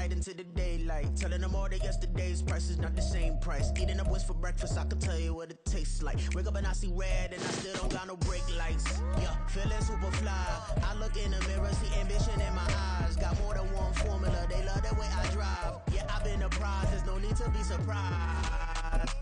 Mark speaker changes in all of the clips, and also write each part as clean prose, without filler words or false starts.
Speaker 1: night into the daylight. Telling them all that yesterday's price is not the same price. Eating up what's for breakfast, I can tell you what it tastes like. Wake up and I see red and I still don't got no brake lights. Yeah, feeling super fly. I look in the mirror, see ambition in my eyes. Got more than one formula, they love the way I drive. Yeah, I've been apprised, there's no need to be surprised.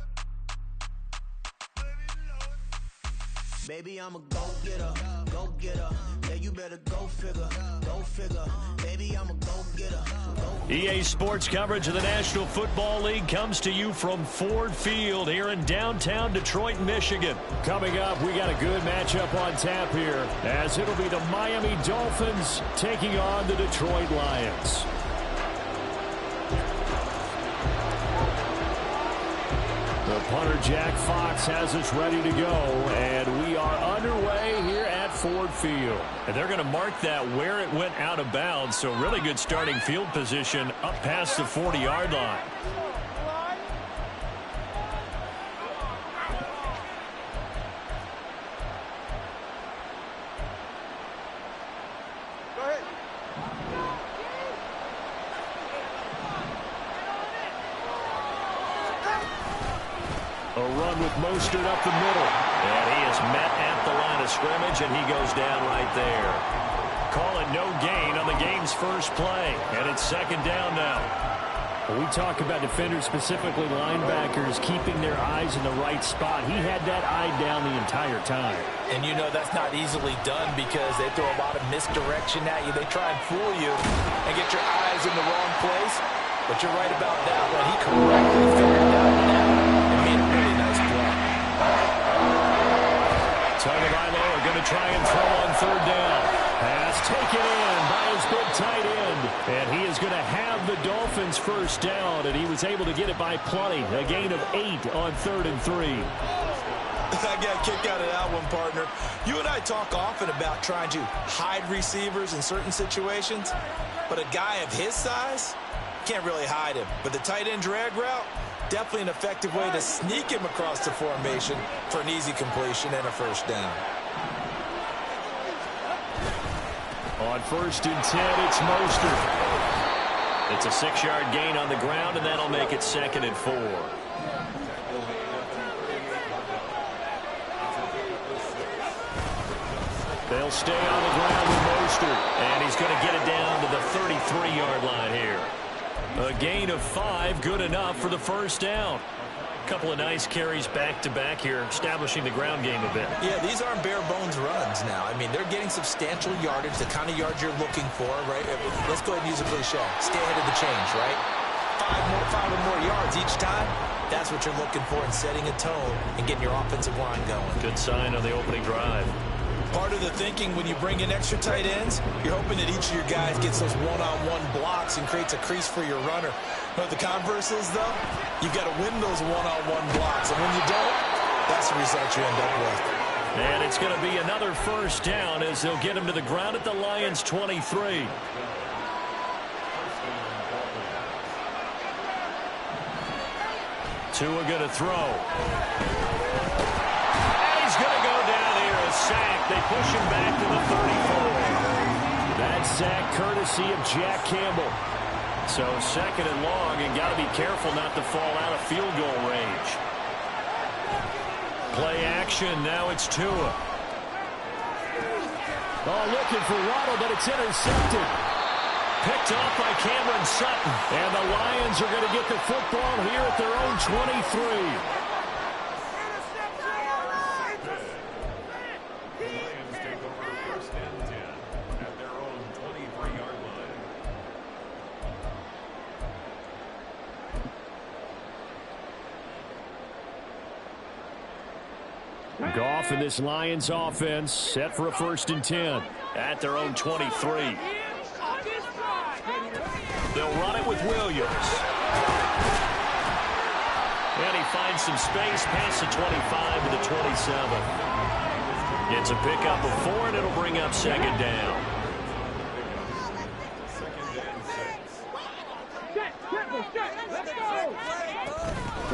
Speaker 1: Baby, I'm a go-getter, go-getter. Yeah, you better go figure, go figure. Baby, I'm a go-getter, go-getter.
Speaker 2: EA Sports coverage of the National Football League comes to you from Ford Field here in downtown Detroit, Michigan. Coming up, we got a good matchup on tap here, as it'll be the Miami Dolphins taking on the Detroit Lions. The punter, Jack Fox, has us ready to go, and we are underway here at Ford Field. And they're going to mark that where it went out of bounds, so really good starting field position up past the 40-yard line. A run with Mostert up the middle. And he is met at the line of scrimmage, and he goes down right there. Call it no gain on the game's first play. And it's second down now. When we talk about defenders, specifically linebackers, keeping their eyes in the right spot, he had that eye down the entire time.
Speaker 3: And you know that's not easily done because they throw a lot of misdirection at you. They try and fool you and get your eyes in the wrong place. But you're right about that one. He correctly figured that one out and made a really nice play.
Speaker 2: Tagovailoa are going to try and throw on third down. Pass taken in by his big tight end. And he is going to have the Dolphins first down, and he was able to get it by plenty. A gain of 8 on 3rd and 3.
Speaker 3: I got a kick out of that one, partner. You and I talk often about trying to hide receivers in certain situations, but a guy of his size can't really hide him. But the tight end drag route, definitely an effective way to sneak him across the formation for an easy completion and a first down.
Speaker 2: On 1st and 10, it's Mostert. It's a 6-yard gain on the ground, and that'll make it 2nd and 4. They'll stay on the ground with Mostert, and he's going to get it down to the 33-yard line here. A gain of 5, good enough for the first down. A couple of nice carries back-to-back here, establishing the ground game a bit.
Speaker 3: Yeah, these aren't bare-bones runs now. I mean, they're getting substantial yardage, the kind of yards you're looking for, right? Let's go ahead and use a cliche. Stay ahead of the change, right? 5 or more yards each time. That's what you're looking for in setting a tone and getting your offensive line going.
Speaker 2: Good sign on the opening drive.
Speaker 3: Part of the thinking when you bring in extra tight ends, you're hoping that each of your guys gets those one-on-one blocks and creates a crease for your runner. But the converse is, though, you've got to win those one-on-one blocks. And when you don't, that's the result you end up with.
Speaker 2: And it's going to be another first down as they'll get him to the ground at the Lions' 23. Tua going to throw. And he's going to go down here, a sack. They push him back to the 34. That sack courtesy of Jack Campbell. So 2nd and long, and got to be careful not to fall out of field goal range. Play action, now it's Tua. Oh, looking for Waddle, but it's intercepted. Picked off by Cameron Sutton. And the Lions are going to get the football here at their own 23. Goff and this Lions offense set for a 1st and 10 at their own 23. They'll run it with Williams. And he finds some space past the 25 to the 27. It's a pickup of 4, and it'll bring up 2nd down.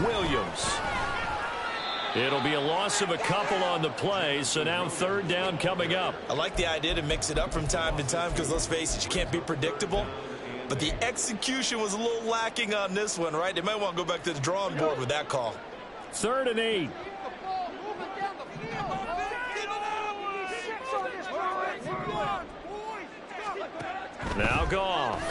Speaker 2: Williams. It'll be a loss of a couple on the play, so now 3rd down coming up.
Speaker 3: I like the idea to mix it up from time to time because, let's face it, you can't be predictable. But the execution was a little lacking on this one, right? They might want to go back to the drawing board with that call.
Speaker 2: 3rd and 8. Now Goff.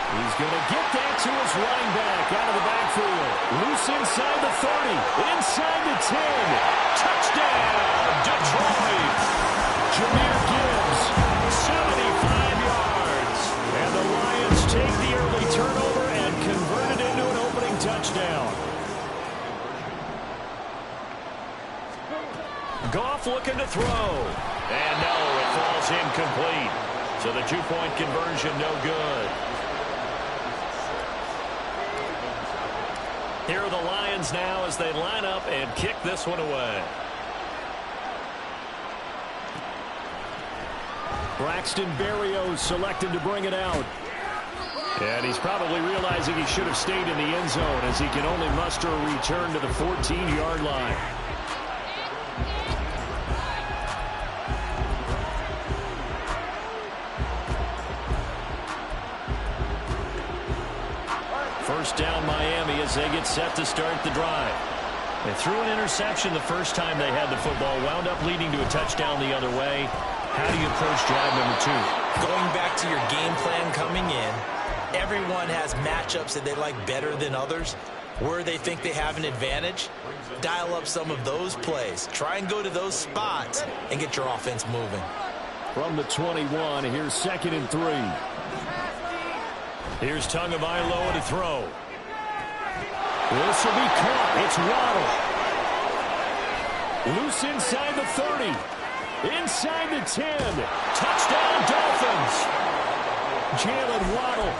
Speaker 2: He's going to get that to his running back out of the backfield. Loose inside the 30. Inside the 10. Touchdown, Detroit. Jahmyr Gibbs, 75 yards. And the Lions take the early turnover and convert it into an opening touchdown. Goff looking to throw. And no, it falls incomplete. So the 2-point conversion no good. Here are the Lions now as they line up and kick this one away. Braxton Berrios selected to bring it out. And he's probably realizing he should have stayed in the end zone as he can only muster a return to the 14-yard line. First down Miami as they get set to start the drive. They threw an interception the first time they had the football, wound up leading to a touchdown the other way. How do you approach drive number 2?
Speaker 3: Going back to your game plan coming in, everyone has matchups that they like better than others. Where they think they have an advantage, dial up some of those plays. Try and go to those spots and get your offense moving.
Speaker 2: From the 21, here's 2nd and 3. Here's Tagovailoa to throw. This will be caught. It's Waddle. Loose inside the 30. Inside the 10. Touchdown, Dolphins. Jalen Waddle,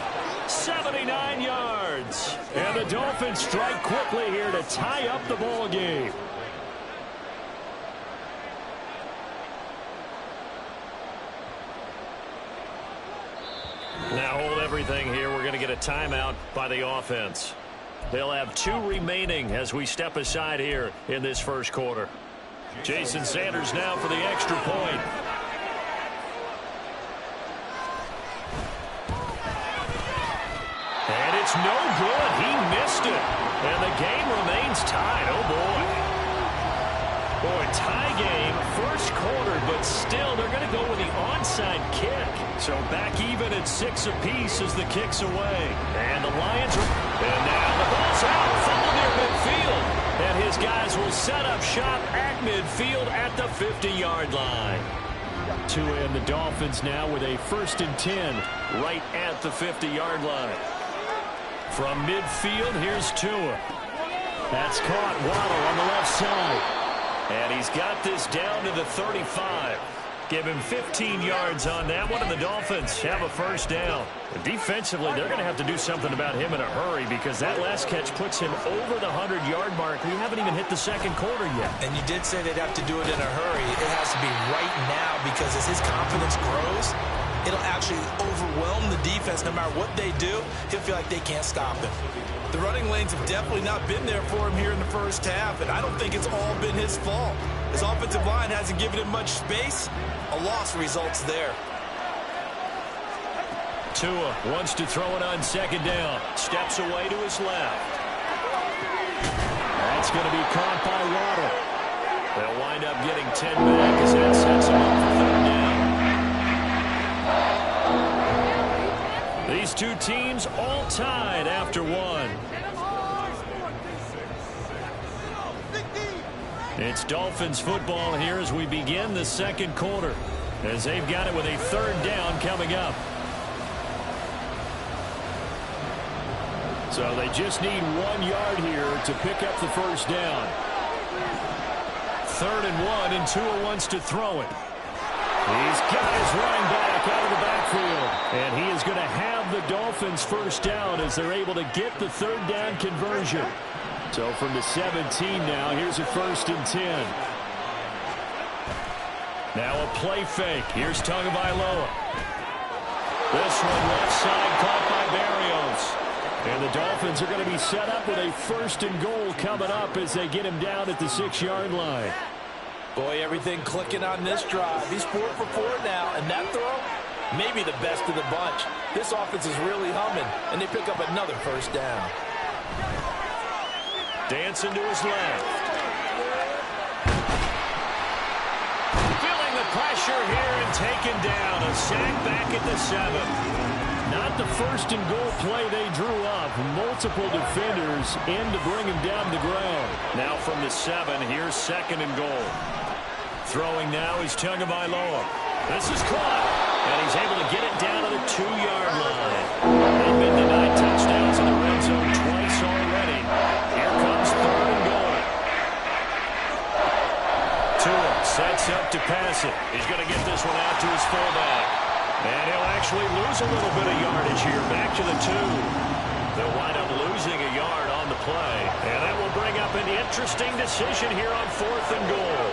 Speaker 2: 79 yards. And the Dolphins strike quickly here to tie up the ball game. Now hold everything here. We're going to get a timeout by the offense. They'll have 2 remaining as we step aside here in this first quarter. Jason Sanders now for the extra point. And it's no good. He missed it. And the game remains tied. Oh, boy. Boy, tie game, first quarter, but still they're going to go with the onside kick. So back even at 6 apiece as the kick's away. And the Lions are... And now the ball's out, fumble near midfield. And his guys will set up shop at midfield at the 50-yard line. To end the Dolphins now with a 1st and 10 right at the 50-yard line. From midfield, here's Tua. That's caught. Waddle on the left side. And he's got this down to the 35. Give him 15 yards on that one, and the Dolphins have a first down. Defensively, they're going to have to do something about him in a hurry because that last catch puts him over the 100-yard mark. We haven't even hit the second quarter yet.
Speaker 3: And you did say they'd have to do it in a hurry. It has to be right now because as his confidence grows, it'll actually overwhelm the defense. No matter what they do, he'll feel like they can't stop him. The running lanes have definitely not been there for him here in the first half, and I don't think it's all been his fault. His offensive line hasn't given him much space. A loss results there.
Speaker 2: Tua wants to throw it on 2nd down. Steps away to his left. That's going to be caught by Waddle. They'll wind up getting 10 back as that sets him up for 3rd down. These two teams all tied after 1. It's Dolphins football here as we begin the second quarter, as they've got it with a 3rd down coming up. So they just need 1 yard here to pick up the first down. 3rd and 1, and Tua wants to throw it. He's got his running back out of the backfield, and he is going to have the Dolphins first down as they're able to get the 3rd down conversion. So from the 17 now, here's a 1st and 10. Now a play fake. Here's Tagovailoa. This one left side caught by Berrios. And the Dolphins are going to be set up with a 1st and goal coming up as they get him down at the 6-yard line.
Speaker 3: Boy, everything clicking on this drive. He's 4 for 4 now, and that throw, maybe the best of the bunch. This offense is really humming, and they pick up another first down.
Speaker 2: Dancing to his left. Feeling the pressure here and taken down. A sack back at the 7.
Speaker 4: Not the first and goal play they drew up. Multiple defenders in to bring him down to the ground.
Speaker 2: Now from the 7, here's second and goal. Throwing now is Tagovailoa. This is caught, and he's able to get it down to the 2-yard line. They've been denied touchdowns in the red zone twice already. Here comes third and goal. Tua sets up to pass it. He's going to get this one out to his fullback. And he'll actually lose a little bit of yardage here. Back to the 2. They'll wind up losing a yard on the play. And that will bring up an interesting decision here on fourth and goal.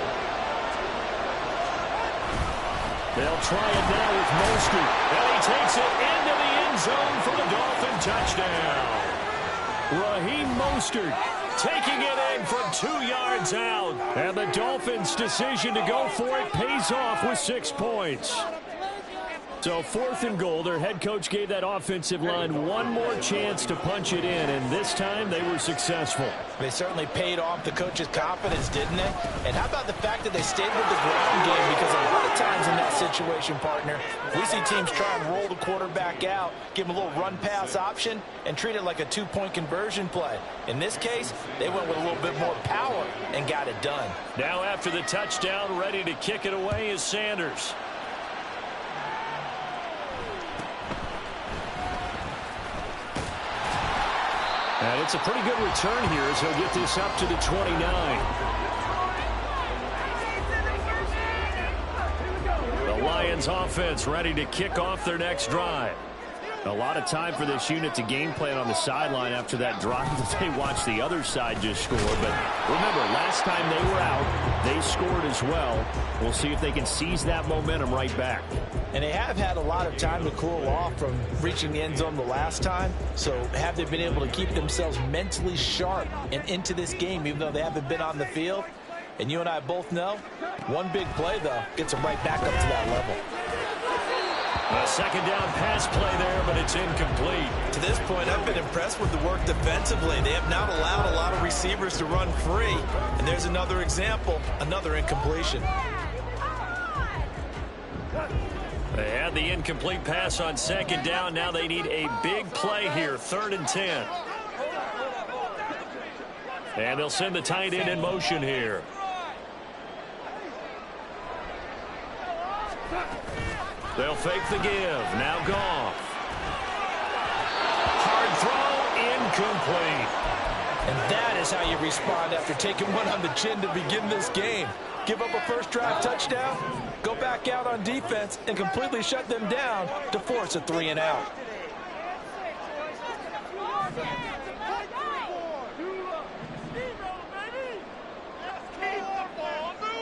Speaker 4: They'll try it now with Mostert.
Speaker 2: And he takes it into the end zone for the Dolphin touchdown.
Speaker 4: Raheem Mostert
Speaker 2: taking it in from 2 yards out.
Speaker 4: And the Dolphins' decision to go for it pays off with 6 points. So fourth and goal, their head coach gave that offensive line one more chance to punch it in, and this time they were successful.
Speaker 3: They certainly paid off the coach's confidence, didn't they? And how about the fact that they stayed with the ground game? Because a lot of times in that situation, partner, we see teams try and roll the quarterback out, give him a little run-pass option, and treat it like a 2-point conversion play. In this case, they went with a little bit more power and got it done.
Speaker 2: Now after the touchdown, ready to kick it away is Sanders.
Speaker 4: And it's a pretty good return here as he'll get this up to the 29.
Speaker 2: The Lions offense ready to kick off their next drive.
Speaker 4: A lot of time for this unit to game plan on the sideline after that drive that they watched the other side just score. But remember, last time they were out, they scored as well. We'll see if they can seize that momentum right back.
Speaker 3: And they have had a lot of time to cool off from reaching the end zone the last time. So have they been able to keep themselves mentally sharp and into this game, even though they haven't been on the field? And you and I both know, one big play, though, gets them right back up to that level.
Speaker 2: A second down pass play there, but it's incomplete.
Speaker 3: To this point, I've been impressed with the work defensively. They have not allowed a lot of receivers to run free. And there's another example, another incompletion.
Speaker 2: They had the incomplete pass on second down. Now they need a big play here, 3rd and 10. And they'll send the tight end in motion here. They'll fake the give. Now Goff. Hard throw, incomplete.
Speaker 3: And that is how you respond after taking one on the chin to begin this game. Give up a first drive touchdown, go back out on defense, and completely shut them down to force a 3-and-out.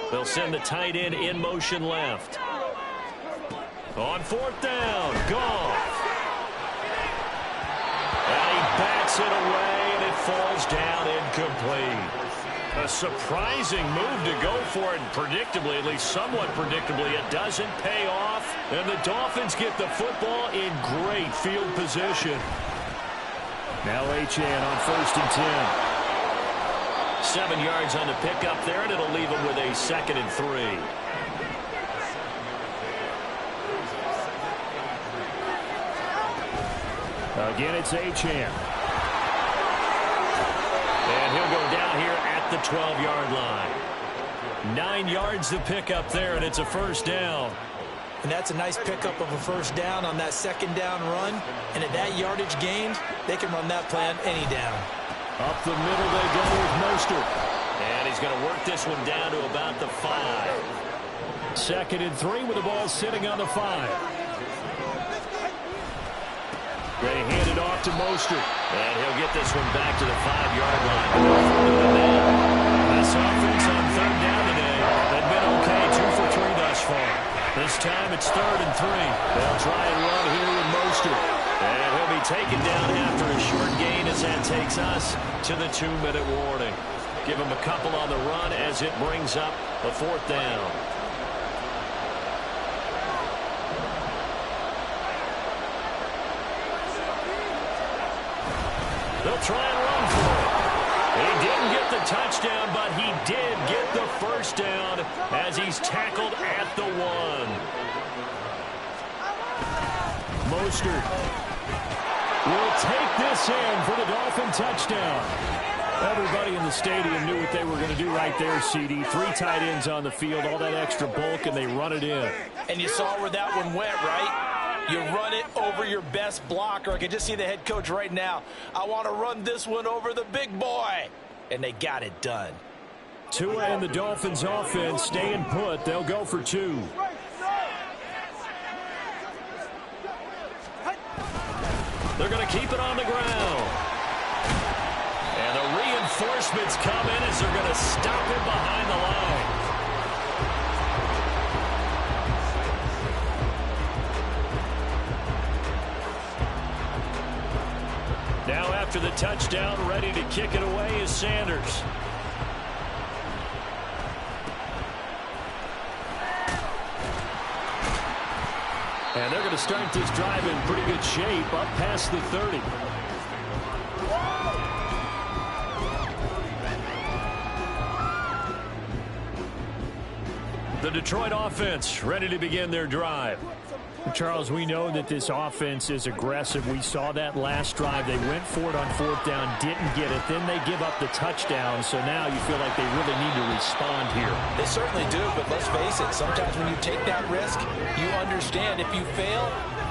Speaker 2: They'll send the tight end in motion left. On 4th down, Goff. And he backs it away, and it falls down incomplete. A surprising move to go for it, and predictably, at least somewhat predictably, it doesn't pay off. And the Dolphins get the football in great field position.
Speaker 4: Now Achane on 1st and 10.
Speaker 2: 7 yards on the pickup there, and it'll leave him with a 2nd and 3.
Speaker 4: Again, it's Achane.
Speaker 2: And he'll go down here at the 12-yard line. 9 yards to pick up there, and it's a first down.
Speaker 3: And that's a nice pickup of a first down on that second down run. And at that yardage gained, they can run that play on any down.
Speaker 4: Up the middle they go with Mostert.
Speaker 2: And he's going to work this one down to about the 5.
Speaker 4: 2nd and 3 with the ball sitting on the 5. They hand it off to Mostert.
Speaker 2: And he'll get this one back to the 5-yard line. This offense on 3rd down today had been okay, 2 for 3 thus far. This time it's 3rd and 3. They'll try and run here with Mostert. And he'll be taken down after a short gain as that takes us to the 2-minute warning. Give him a couple on the run as it brings up a 4th down. They'll try and run for it. He didn't get the touchdown, but he did get the first down as he's tackled at the 1. Mostert will take this in for the Dolphin touchdown. Everybody in the stadium knew what they were going to do right there, CD. 3 tight ends on the field, all that extra bulk, and they run it in.
Speaker 3: And you saw where that one went, right? You run it over your best blocker. I can just see the head coach right now. I want to run this one over the big boy. And they got it done.
Speaker 2: Tua and the Dolphins offense staying put. They'll go for 2. They're going to keep it on the ground. And the reinforcements come in as they're going to stop him behind the line. Now after the touchdown, ready to kick it away is Sanders. And they're going to start this drive in pretty good shape up past the 30. The Detroit offense ready to begin their drive. Charles, we know that this offense is aggressive. We saw that last drive. They went for it on 4th down, didn't get it. Then they give up the touchdown. So now you feel like they really need to respond here.
Speaker 3: They certainly do, but let's face it. Sometimes when you take that risk, you understand if you fail,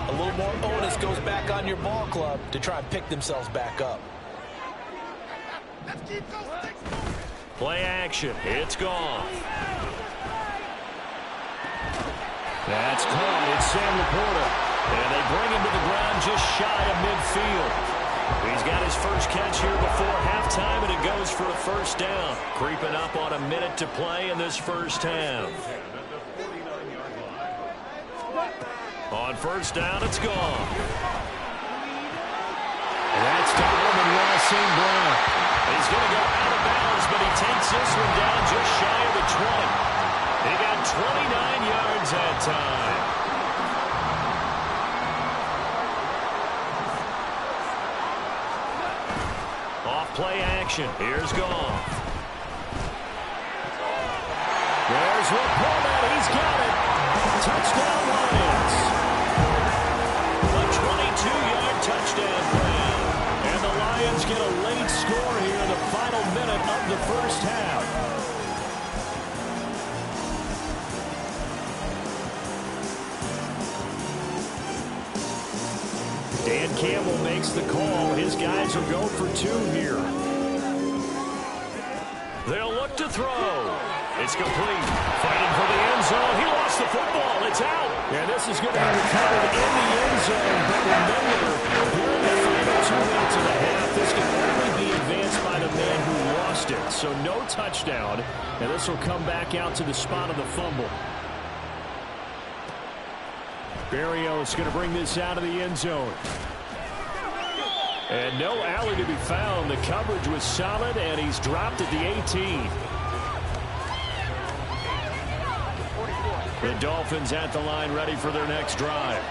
Speaker 3: a little more onus goes back on your ball club to try and pick themselves back up.
Speaker 2: Play action. It's gone. That's caught. It's Sam Laporta. And they bring him to the ground just shy of midfield. He's got his first catch here before halftime, and it goes for a first down. Creeping up on a minute to play in this first half. On first down, it's gone. That's to Alvin Ross St. Brown. He's going to go out of bounds, but he takes this one down just shy of the 20. He got 29 yards that time. Off play action. Here's Goff. There's Laporta. He's got it. Touchdown Lions. A 22-yard touchdown plan. And the Lions get a late score here in the final minute of the first half. Dan Campbell makes the call. His guys will go for 2 here. They'll look to throw. It's complete. Fighting for the end zone. He lost the football. It's out. And this is going to be recovered in the end zone. But remember, here in the final 2 minutes of the half, this can only be advanced by the man who lost it. So no touchdown. And this will come back out to the spot of the fumble. Berrios going to bring this out of the end zone. And no alley to be found. The coverage was solid, and he's dropped at the 18. The Dolphins at the line ready for their next drive.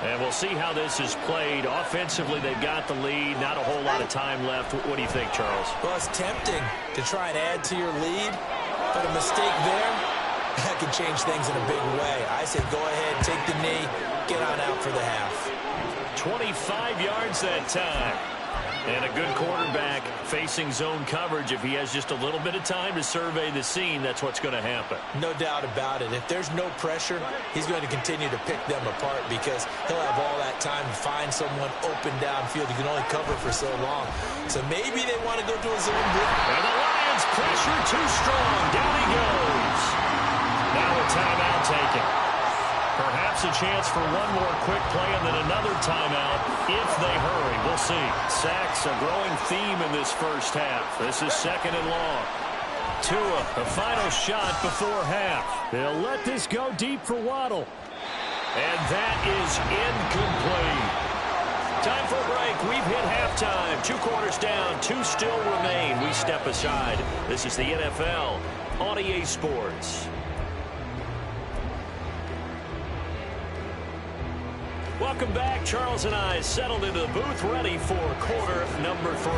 Speaker 2: And we'll see how this is played. Offensively, they've got the lead. Not a whole lot of time left. What do you think, Charles?
Speaker 3: Well, it's tempting to try and add to your lead, but a mistake there, that can change things in a big way. I say go ahead, take the knee, get on out for the half.
Speaker 2: 25 yards that time. And a good quarterback facing zone coverage. If he has just a little bit of time to survey the scene, that's what's going to happen.
Speaker 3: No doubt about it. If there's no pressure, he's going to continue to pick them apart because he'll have all that time to find someone open downfield. He can only cover for so long. So maybe they want to go to a zone blitz.
Speaker 2: And the Lions pressure too strong. Down he goes. Now a timeout taken. Perhaps a chance for one more quick play and then another timeout if they hurry. We'll see. Sacks, a growing theme in this first half. This is 2nd and long. Tua, the final shot before half. They'll let this go deep for Waddle. And that is incomplete. Time for a break. We've hit halftime. 2 quarters down. 2 still remain. We step aside. This is the NFL on EA Sports. Welcome back. Charles and I settled into the booth, ready for quarter number 3.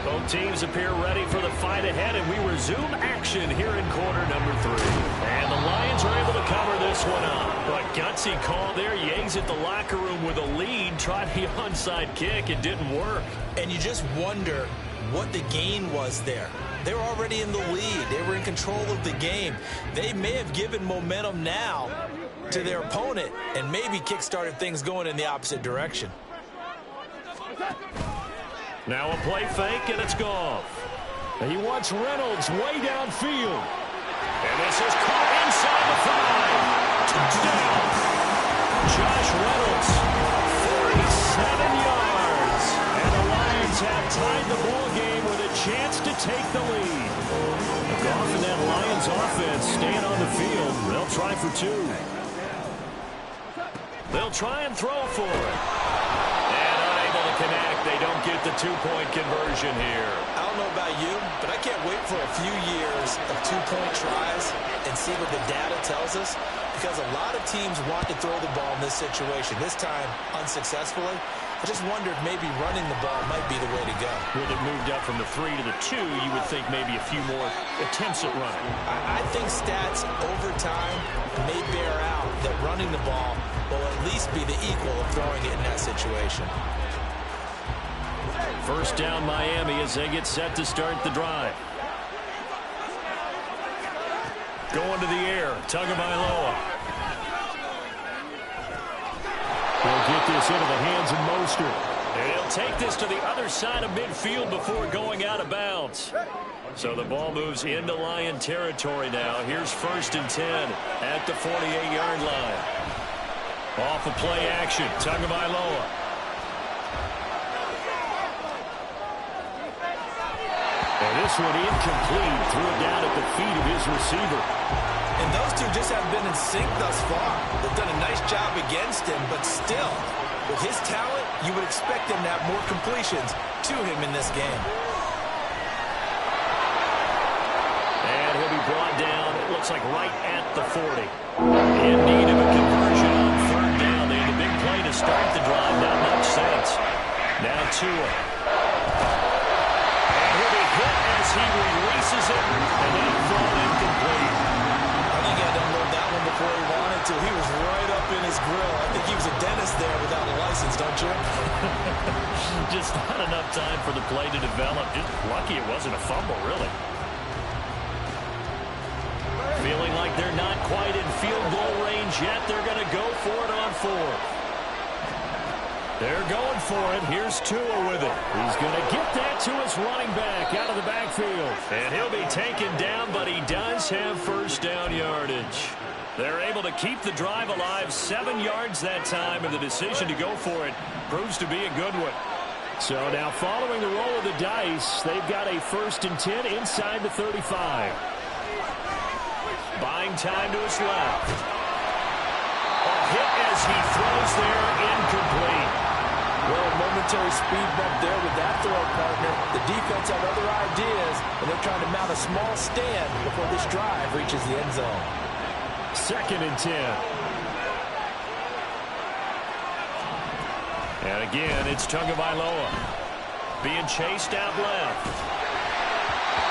Speaker 2: Both teams appear ready for the fight ahead, and we resume action here in quarter number 3. And the Lions are able to cover this one up. But gutsy call there. You exit the locker room with a lead. Tried the onside kick. It didn't work.
Speaker 3: And you just wonder what the gain was there. They were already in the lead. They were in control of the game. They may have given momentum now to their opponent and maybe kick-started things going in the opposite direction.
Speaker 2: Now a play fake, and it's Goff. He wants Reynolds way downfield. And this is caught inside the 5. Touchdown. Josh Reynolds, 47 yards. And the Lions have tied the ball game with a chance to take the lead. Goff and that Lions offense staying on the field. They'll try for 2. They'll try and throw for it. And unable to connect. They don't get the 2-point conversion here.
Speaker 3: I don't know about you, but I can't wait for a few years of 2-point tries and see what the data tells us, because a lot of teams want to throw the ball in this situation. This time, unsuccessfully. I just wonder if maybe running the ball might be the way to go.
Speaker 2: With it moved up from the 3 to the 2, you would think maybe a few more attempts at running.
Speaker 3: I think stats over time may bear out that running the ball will at least be the equal of throwing it in that situation.
Speaker 2: First down Miami as they get set to start the drive. Going to the air, Tagovailoa.
Speaker 4: He'll get this into the hands of Mostert.
Speaker 2: And he'll take this to the other side of midfield before going out of bounds. So the ball moves into Lion territory now. Here's 1st and 10 at the 48-yard line. Off of play action, Tagovailoa.
Speaker 4: And this one incomplete. Threw it down at the feet of his receiver.
Speaker 3: And those two just haven't been in sync thus far. They've done a nice job against him, but still, with his talent, you would expect him to have more completions to him in this game.
Speaker 2: And he'll be brought down, it looks like right at the 40. In need of a conversion on 3rd down. They had a big play to start the drive, not much sense. Now Tua. And he'll be hit as he releases it, and then thrown incomplete.
Speaker 3: I think he had to unload that one before he wanted to. He was right up in his grill. I think he was a dentist there without a license, don't you?
Speaker 2: Just not enough time for the play to develop. Just lucky it wasn't a fumble, really. Feeling like they're not quite in field goal range yet. They're going to go for it on 4th. They're going for it. Here's Tua with it. He's going to get that to his running back out of the backfield. And he'll be taken down, but he does have 1st down yardage. They're able to keep the drive alive, 7 yards that time, and the decision to go for it proves to be a good one.
Speaker 4: So now following the roll of the dice, they've got a 1st and 10 inside the 35.
Speaker 2: Buying time to his left. A hit as he throws there, incomplete.
Speaker 3: Well, a momentary speed bump there with that throw, partner. The defense had other ideas, and they're trying to mount a small stand before this drive reaches the end zone.
Speaker 4: 2nd and 10.
Speaker 2: And again, it's Tagovailoa being chased out left.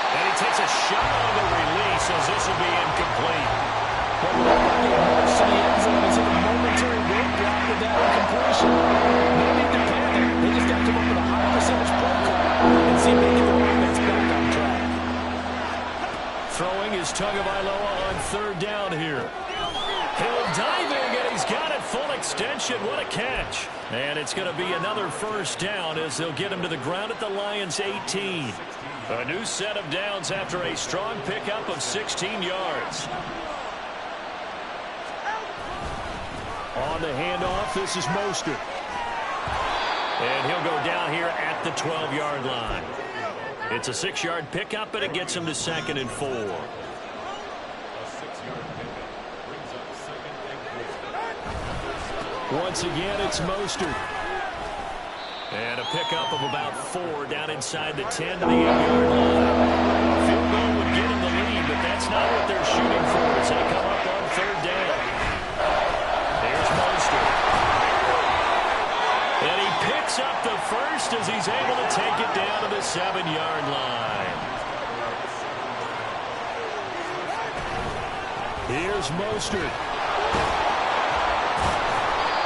Speaker 2: And he takes a shot on the release as this will be incomplete.
Speaker 3: Well, the march to the end zone is in a momentary roadblock with that incompletion. No need to panic. They just got to come up with a high percentage play call and see if they get the offense back on track.
Speaker 2: Throwing is Tagovailoa on 3rd down here. Hill diving, and he's got it full extension. What a catch. And it's going to be another 1st down as they'll get him to the ground at the Lions' 18. A new set of downs after a strong pickup of 16 yards.
Speaker 4: On the handoff, this is Mostert.
Speaker 2: And he'll go down here at the 12-yard line. It's a 6-yard pickup, and it gets him to 2nd and 4.
Speaker 4: Once again, it's Mostert.
Speaker 2: And a pickup of about 4 down inside the 10 to the 8-yard line. A field goal would get him the lead, but that's not what they're shooting for as they come up on 3rd down. first as he's able to take it down to the 7-yard line. Here's Mostert.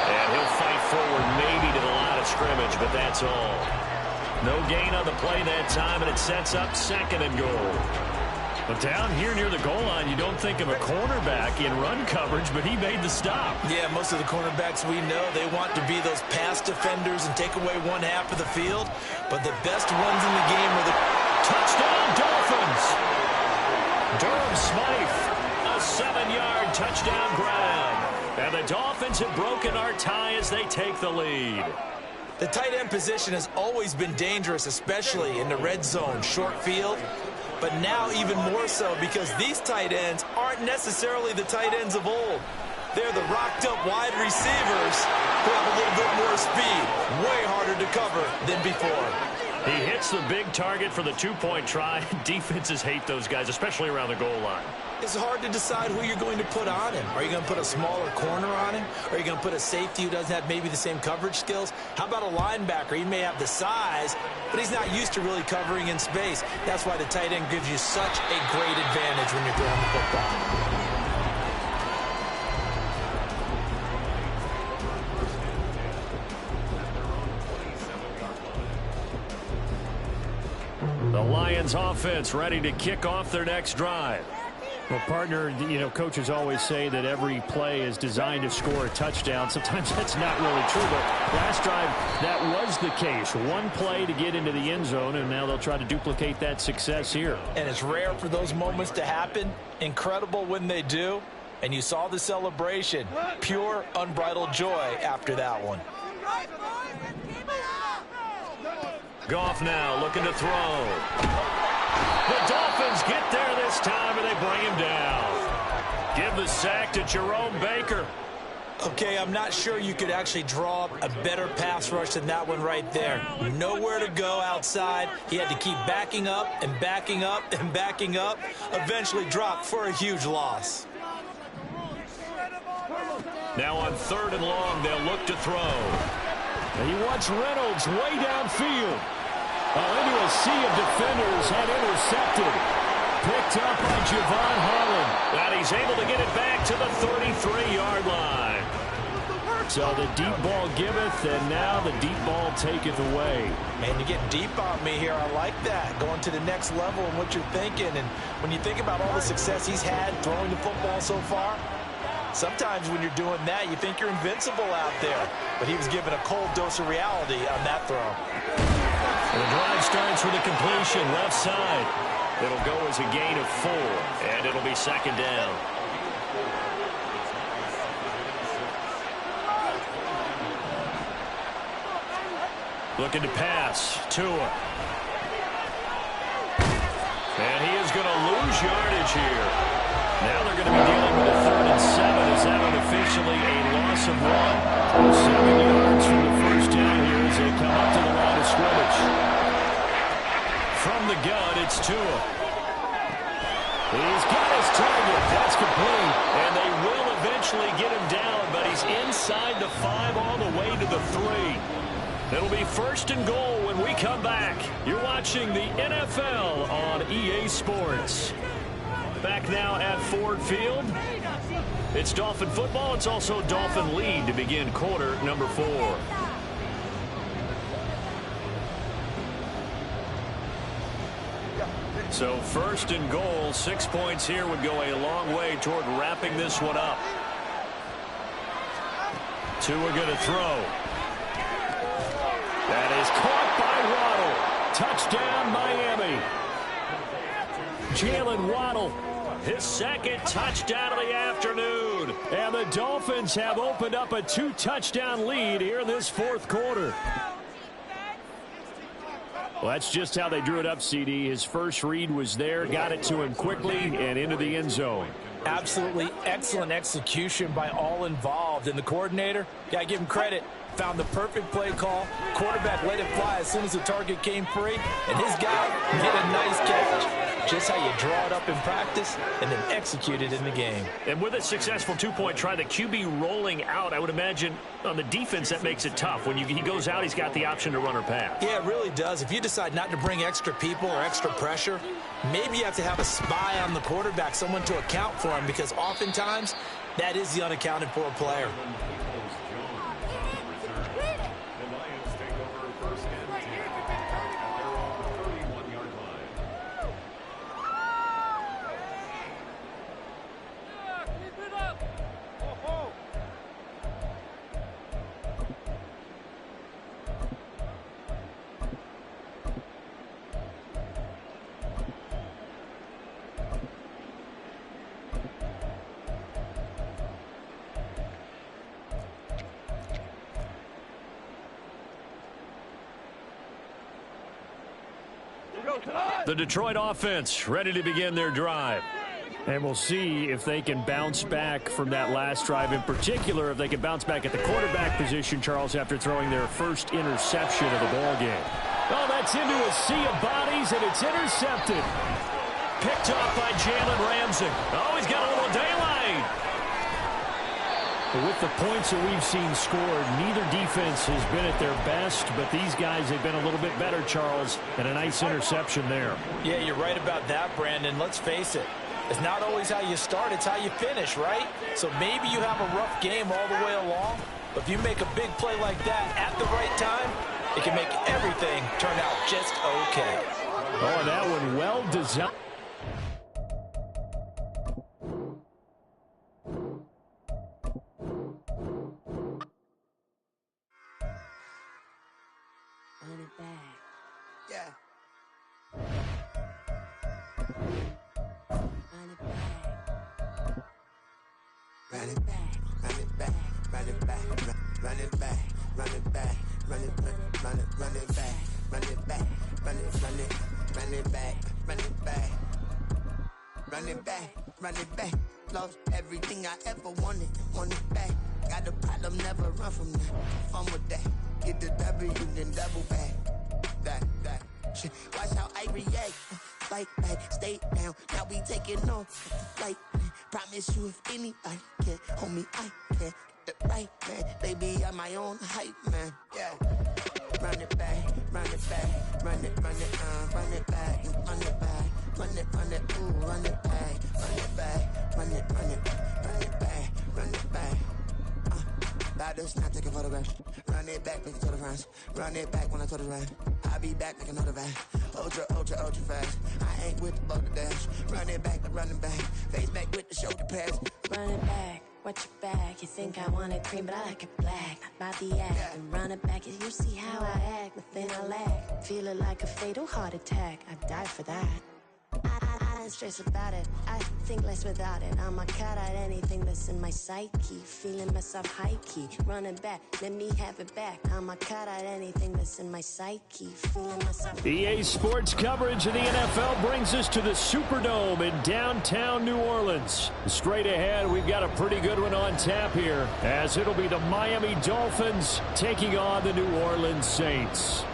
Speaker 2: And he'll fight forward maybe to the line of scrimmage, but that's all. No gain on the play that time, and it sets up 2nd and goal. But down here near the goal line, you don't think of a cornerback in run coverage, but he made the stop.
Speaker 3: Yeah, most of the cornerbacks we know, they want to be those pass defenders and take away one half of the field. But the best ones in the game are the
Speaker 2: touchdown Dolphins. Durham Smythe, a 7-yard touchdown grab. And the Dolphins have broken our tie as they take the lead.
Speaker 3: The tight end position has always been dangerous, especially in the red zone, short field. But now even more so because these tight ends aren't necessarily the tight ends of old. They're the rocked-up wide receivers who have a little bit more speed. Way harder to cover than before.
Speaker 2: He hits the big target for the 2-point try. Defenses hate those guys, especially around the goal line.
Speaker 3: It's hard to decide who you're going to put on him. Are you going to put a smaller corner on him? Are you going to put a safety who doesn't have maybe the same coverage skills? How about a linebacker? He may have the size, but he's not used to really covering in space. That's why the tight end gives you such a great advantage when you're throwing the football.
Speaker 2: The Lions offense ready to kick off their next drive.
Speaker 4: Well, partner, you know, coaches always say that every play is designed to score a touchdown. Sometimes that's not really true, but last drive, that was the case. One play to get into the end zone, and now they'll try to duplicate that success here.
Speaker 3: And it's rare for those moments to happen. Incredible when they do. And you saw the celebration. Pure, unbridled joy after that one.
Speaker 2: Goff now looking to throw. The Dolphins get there this time, and they bring him down. Give the sack to Jerome Baker.
Speaker 3: Okay, I'm not sure you could actually draw a better pass rush than that one right there. Nowhere to go outside. He had to keep backing up and backing up and backing up. Eventually dropped for a huge loss.
Speaker 2: Now on 3rd and long, they'll look to throw.
Speaker 4: And he wants Reynolds way downfield. Into a sea of defenders, had intercepted. Picked up by Javon Holland.
Speaker 2: And he's able to get it back to the 33-yard line.
Speaker 4: So the deep ball giveth, and now the deep ball taketh away.
Speaker 3: Man, you're getting deep on me here. I like that. Going to the next level and what you're thinking. And when you think about all the success he's had throwing the football so far, sometimes when you're doing that, you think you're invincible out there. But he was given a cold dose of reality on that throw.
Speaker 2: And the drive starts with a completion left side. It'll go as a gain of 4, and it'll be 2nd down. Looking to pass. Tua. And he is going to lose yardage here. Now they're going to be dealing with a 3rd and 7 as that unofficially a loss of 1. 7 yards from the first down here as they come up to the line of scrimmage. From the gun, it's Tua. He's got his target. That's complete. And they will eventually get him down, but he's inside the 5 all the way to the 3. It'll be 1st and goal when we come back. You're watching the NFL on EA Sports. Back now at Ford Field. It's Dolphin football. It's also Dolphin lead to begin quarter number 4. So 1st and goal, 6 points here would go a long way toward wrapping this one up. Tua going to throw. That is caught by Waddle. Touchdown, Miami. Jalen Waddle, his 2nd touchdown of the afternoon. And the Dolphins have opened up a 2-touchdown lead here in this 4th quarter. Well, that's just how they drew it up, CD. His first read was there, got it to him quickly, and into the end zone.
Speaker 3: Absolutely excellent execution by all involved. And the coordinator, got to give him credit, found the perfect play call. Quarterback let it fly as soon as the target came free, and his guy made a nice catch. Just how you draw it up in practice and then execute it in the game.
Speaker 2: And with a successful two-point try, the QB rolling out, I would imagine on the defense that makes it tough. When he goes out, he's got the option to run or pass.
Speaker 3: Yeah, it really does. If you decide not to bring extra people or extra pressure, maybe you have to have a spy on the quarterback, someone to account for him, because oftentimes that is the unaccounted for player.
Speaker 2: The Detroit offense ready to begin their drive.
Speaker 4: And we'll see if they can bounce back from that last drive. In particular, if they can bounce back at the quarterback position, Charles, after throwing their first interception of the ball game.
Speaker 2: Oh, that's into a sea of bodies, and it's intercepted. Picked off by Jalen Ramsey. Oh, he's got a little daylight.
Speaker 4: With the points that we've seen scored, neither defense has been at their best, but these guys have been a little bit better, Charles, and a nice interception there.
Speaker 3: Yeah, you're right about that, Brandon. Let's face it. It's not always how you start, it's how you finish, right? So maybe you have a rough game all the way along, but if you make a big play like that at the right time, it can make everything turn out just okay.
Speaker 4: Oh, and that one well designed.
Speaker 1: Run it back. Lost everything I ever wanted it back. Got a problem, never run from that. Fun with that. Get the W, then double back. That. Shit. Watch how I react. Fight back, stay down. Now we taking off. Like, promise you if anybody can, homie, I can. Get the right man. Baby, I'm my own hype man. Yeah. Run it back, run it back, run it back, run it back, run it, ooh, run it back, run it back, run it back, run it back. Battles not taking photographs. Run it back, make it to the front. Run it back when I told it right. I'll be back, make another back. Ultra fast. I ain't with the boat to dash. Run it back, running back. Face back with the shoulder pads.
Speaker 5: Run it back. Watch your back, you think I want it cream, but I like it black. About the act, and run it back, you see how I act, nothing I lack. Feeling like a fatal heart attack, I'd die for that. I don't stress about it, I think less without it. I'ma cut out anything that's in my psyche. Feeling myself high-key, running back, let me have it back. I'ma cut out anything that's in my psyche. Feeling myself.
Speaker 4: EA Sports coverage of the NFL brings us to the Superdome in downtown New Orleans. Straight ahead, we've got a pretty good one on tap here, as it'll be the Miami Dolphins taking on the New Orleans Saints.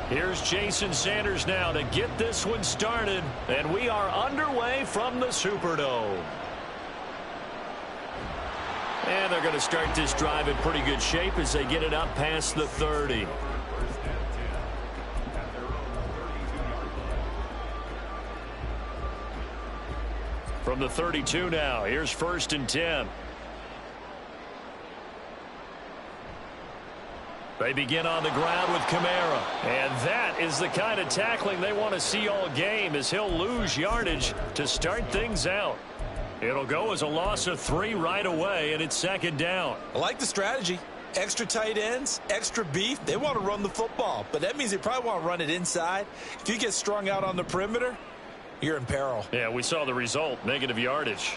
Speaker 2: Here's Jason Sanders now to get this one started, and we are underway from the Superdome. And they're going to start this drive in pretty good shape as they get it up past the 30. From the 32 now, here's 1st and 10. They begin on the ground with Kamara. And that is the kind of tackling they want to see all game, as he'll lose yardage to start things out. It'll go as a loss of 3 right away, and it's 2nd down.
Speaker 3: I like the strategy. Extra tight ends, extra beef. They want to run the football, but that means they probably want to run it inside. If you get strung out on the perimeter, you're in peril.
Speaker 2: Yeah, we saw the result, negative yardage.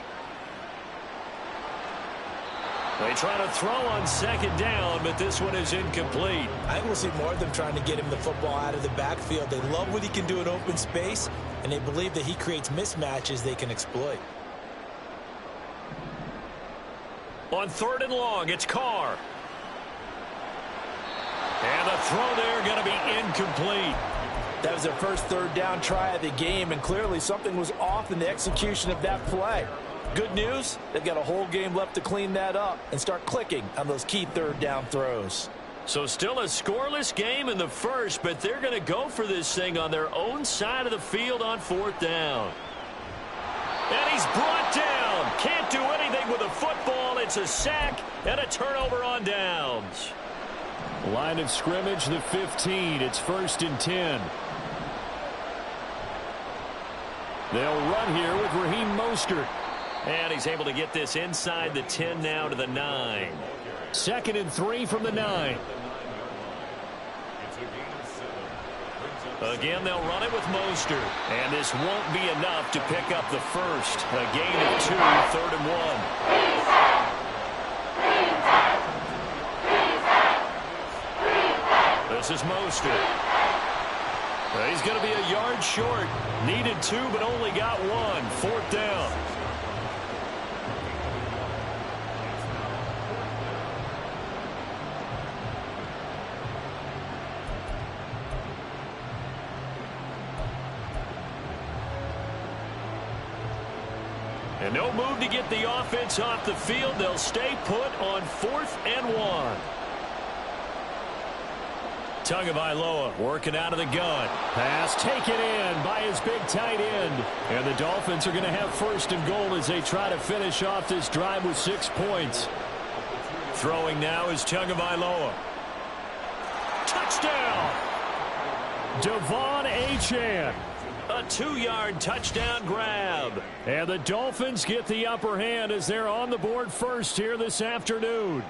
Speaker 2: They try to throw on 2nd down, but this one is incomplete.
Speaker 3: I think we'll see more of them trying to get him the football out of the backfield. They love what he can do in open space, and they believe that he creates mismatches they can exploit.
Speaker 2: On 3rd and long, it's Carr. And the throw there going to be incomplete.
Speaker 3: That was their first third down try of the game, and clearly something was off in the execution of that play. Good news, they've got a whole game left to clean that up and start clicking on those key third down throws.
Speaker 2: So still a scoreless game in the first, but they're going to go for this thing on their own side of the field on fourth down. And he's brought down. Can't do anything with a football. It's a sack and a turnover on downs.
Speaker 4: Line of scrimmage, the 15. It's 1st and 10. They'll run here with Raheem Mostert.
Speaker 2: And he's able to get this inside the 10 now to the 9.
Speaker 4: 2nd and 3 from the 9.
Speaker 2: Again, they'll run it with Mostert. And this won't be enough to pick up the first. A gain of 2, 3rd and 1. This is Mostert. He's going to be a yard short. Needed 2, but only got 1. 4th down. And no move to get the offense off the field. They'll stay put on 4th and 1. Tagovailoa working out of the gun.
Speaker 4: Pass taken in by his big tight end. And the Dolphins are going to have 1st and goal as they try to finish off this drive with 6 points.
Speaker 2: Throwing now is Tagovailoa. Touchdown!
Speaker 4: Devon Achane.
Speaker 2: A 2-yard touchdown grab.
Speaker 4: And the Dolphins get the upper hand as they're on the board first here this afternoon.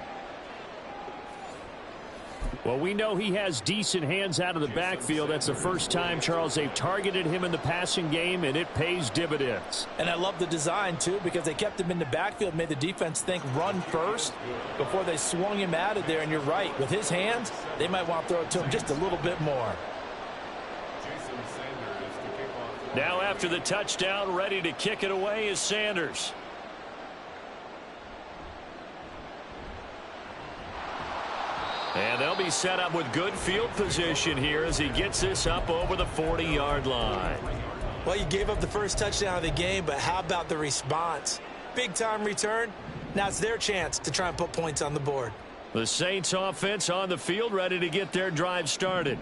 Speaker 4: Well, we know he has decent hands out of the backfield. That's the first time, Charles, they've targeted him in the passing game, and it pays dividends.
Speaker 3: And I love the design, too, because they kept him in the backfield, made the defense think run first before they swung him out of there. And you're right, with his hands, they might want to throw it to him just a little bit more.
Speaker 2: Now after the touchdown, ready to kick it away is Sanders. And they'll be set up with good field position here as he gets this up over the 40-yard line.
Speaker 3: Well, you gave up the first touchdown of the game, but how about the response? Big-time return. Now it's their chance to try and put points on the board.
Speaker 2: The Saints offense on the field ready to get their drive started.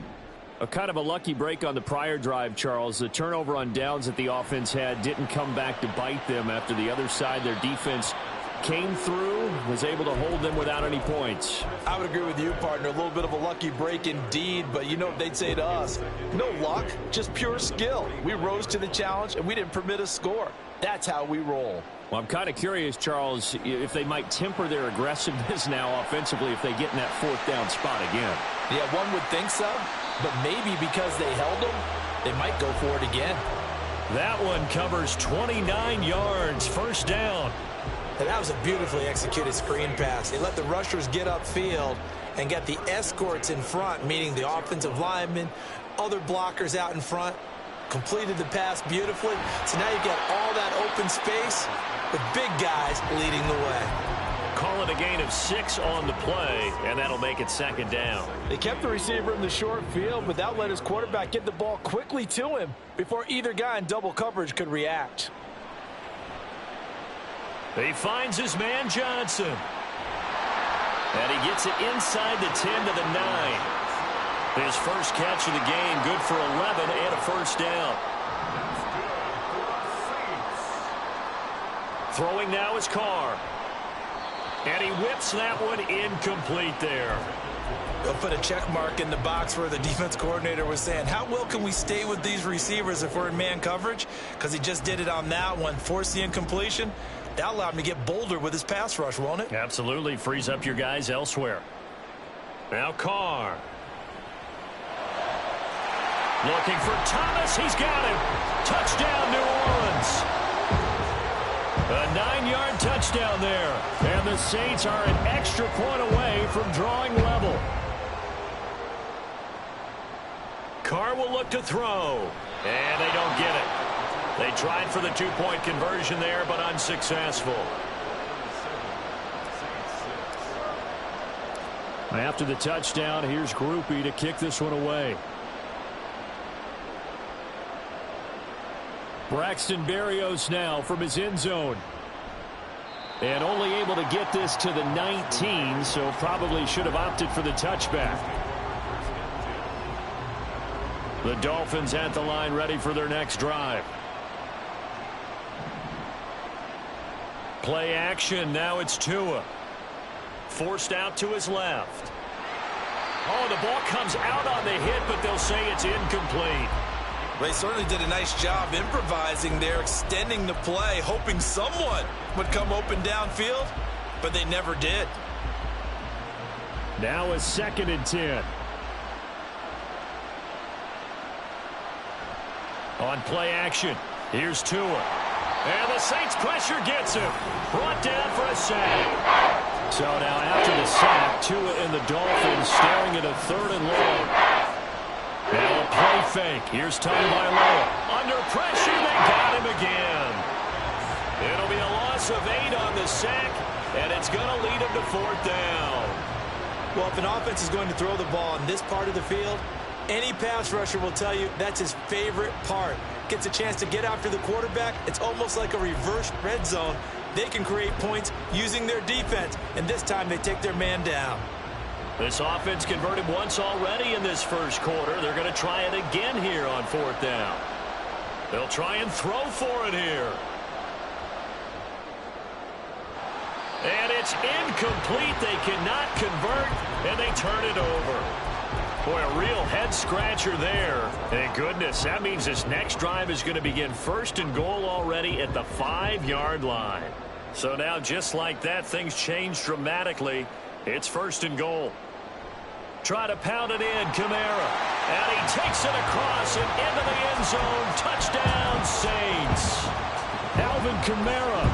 Speaker 4: A kind of a lucky break on the prior drive, Charles. The turnover on downs that the offense had didn't come back to bite them after the other side. Their defense came through, was able to hold them without any points.
Speaker 3: I would agree with you, partner. A little bit of a lucky break indeed, but you know what they'd say to us? No luck, just pure skill. We rose to the challenge, and we didn't permit a score. That's how we roll.
Speaker 4: Well, I'm kind of curious, Charles, if they might temper their aggressiveness now offensively if they get in that 4th down spot again.
Speaker 3: Yeah, one would think so, but maybe because they held them, they might go for it again.
Speaker 2: That one covers 29 yards, 1st down.
Speaker 3: And that was a beautifully executed screen pass. They let the rushers get upfield and get the escorts in front, meaning the offensive linemen, other blockers out in front, completed the pass beautifully. So now you've got all that open space with big guys leading the way.
Speaker 2: Call it a gain of 6 on the play, and that'll make it 2nd down.
Speaker 3: They kept the receiver in the short field, but that let his quarterback get the ball quickly to him before either guy in double coverage could react.
Speaker 2: He finds his man Johnson. And he gets it inside the 10 to the 9. His first catch of the game, good for 11 and a 1st down. Throwing now is Carr. And he whips that one incomplete there.
Speaker 3: They'll put a check mark in the box where the defense coordinator was saying, how well can we stay with these receivers if we're in man coverage? Because he just did it on that one, forced the incompletion. That allowed him to get bolder with his pass rush, won't it?
Speaker 2: Absolutely. Frees up your guys elsewhere. Now Carr. Looking for Thomas. He's got him. Touchdown, New Orleans. A 9-yard touchdown there.
Speaker 4: And the Saints are an extra point away from drawing level.
Speaker 2: Carr will look to throw. And they don't get it. They tried for the 2-point conversion there, but unsuccessful.
Speaker 4: After the touchdown, here's Groupie to kick this one away. Braxton Berrios now from his end zone. And only able to get this to the 19, so probably should have opted for the touchback. The Dolphins at the line ready for their next drive. Play action. Now it's Tua. Forced out to his left. Oh, the ball comes out on the hit, but they'll say it's incomplete.
Speaker 3: They certainly did a nice job improvising there, extending the play, hoping someone would come open downfield, but they never did.
Speaker 4: Now a 2nd and 10. On play action, here's Tua. And the Saints pressure gets him. Brought down for a sack. So now after the sack, Tua and the Dolphins staring at a 3rd and long. Now a play fake. Here's Tagovailoa. Under pressure, they got him again. It'll be a loss of 8 on the sack, and it's going to lead him to 4th down.
Speaker 3: Well, if an offense is going to throw the ball in this part of the field, any pass rusher will tell you that's his favorite part. Gets a chance to get after the quarterback. It's almost like a reverse red zone. They can create points using their defense, and this time they take their man down.
Speaker 4: This offense converted once already in this first quarter. They're going to try it again here on 4th down. They'll try and throw for it here. And it's incomplete. They cannot convert, and they turn it over. Boy, a real head-scratcher there. Thank goodness. That means this next drive is going to begin 1st and goal already at the 5-yard line. So now, just like that, things change dramatically. It's 1st and goal. Try to pound it in, Kamara. And he takes it across and into the end zone. Touchdown, Saints. Alvin Kamara,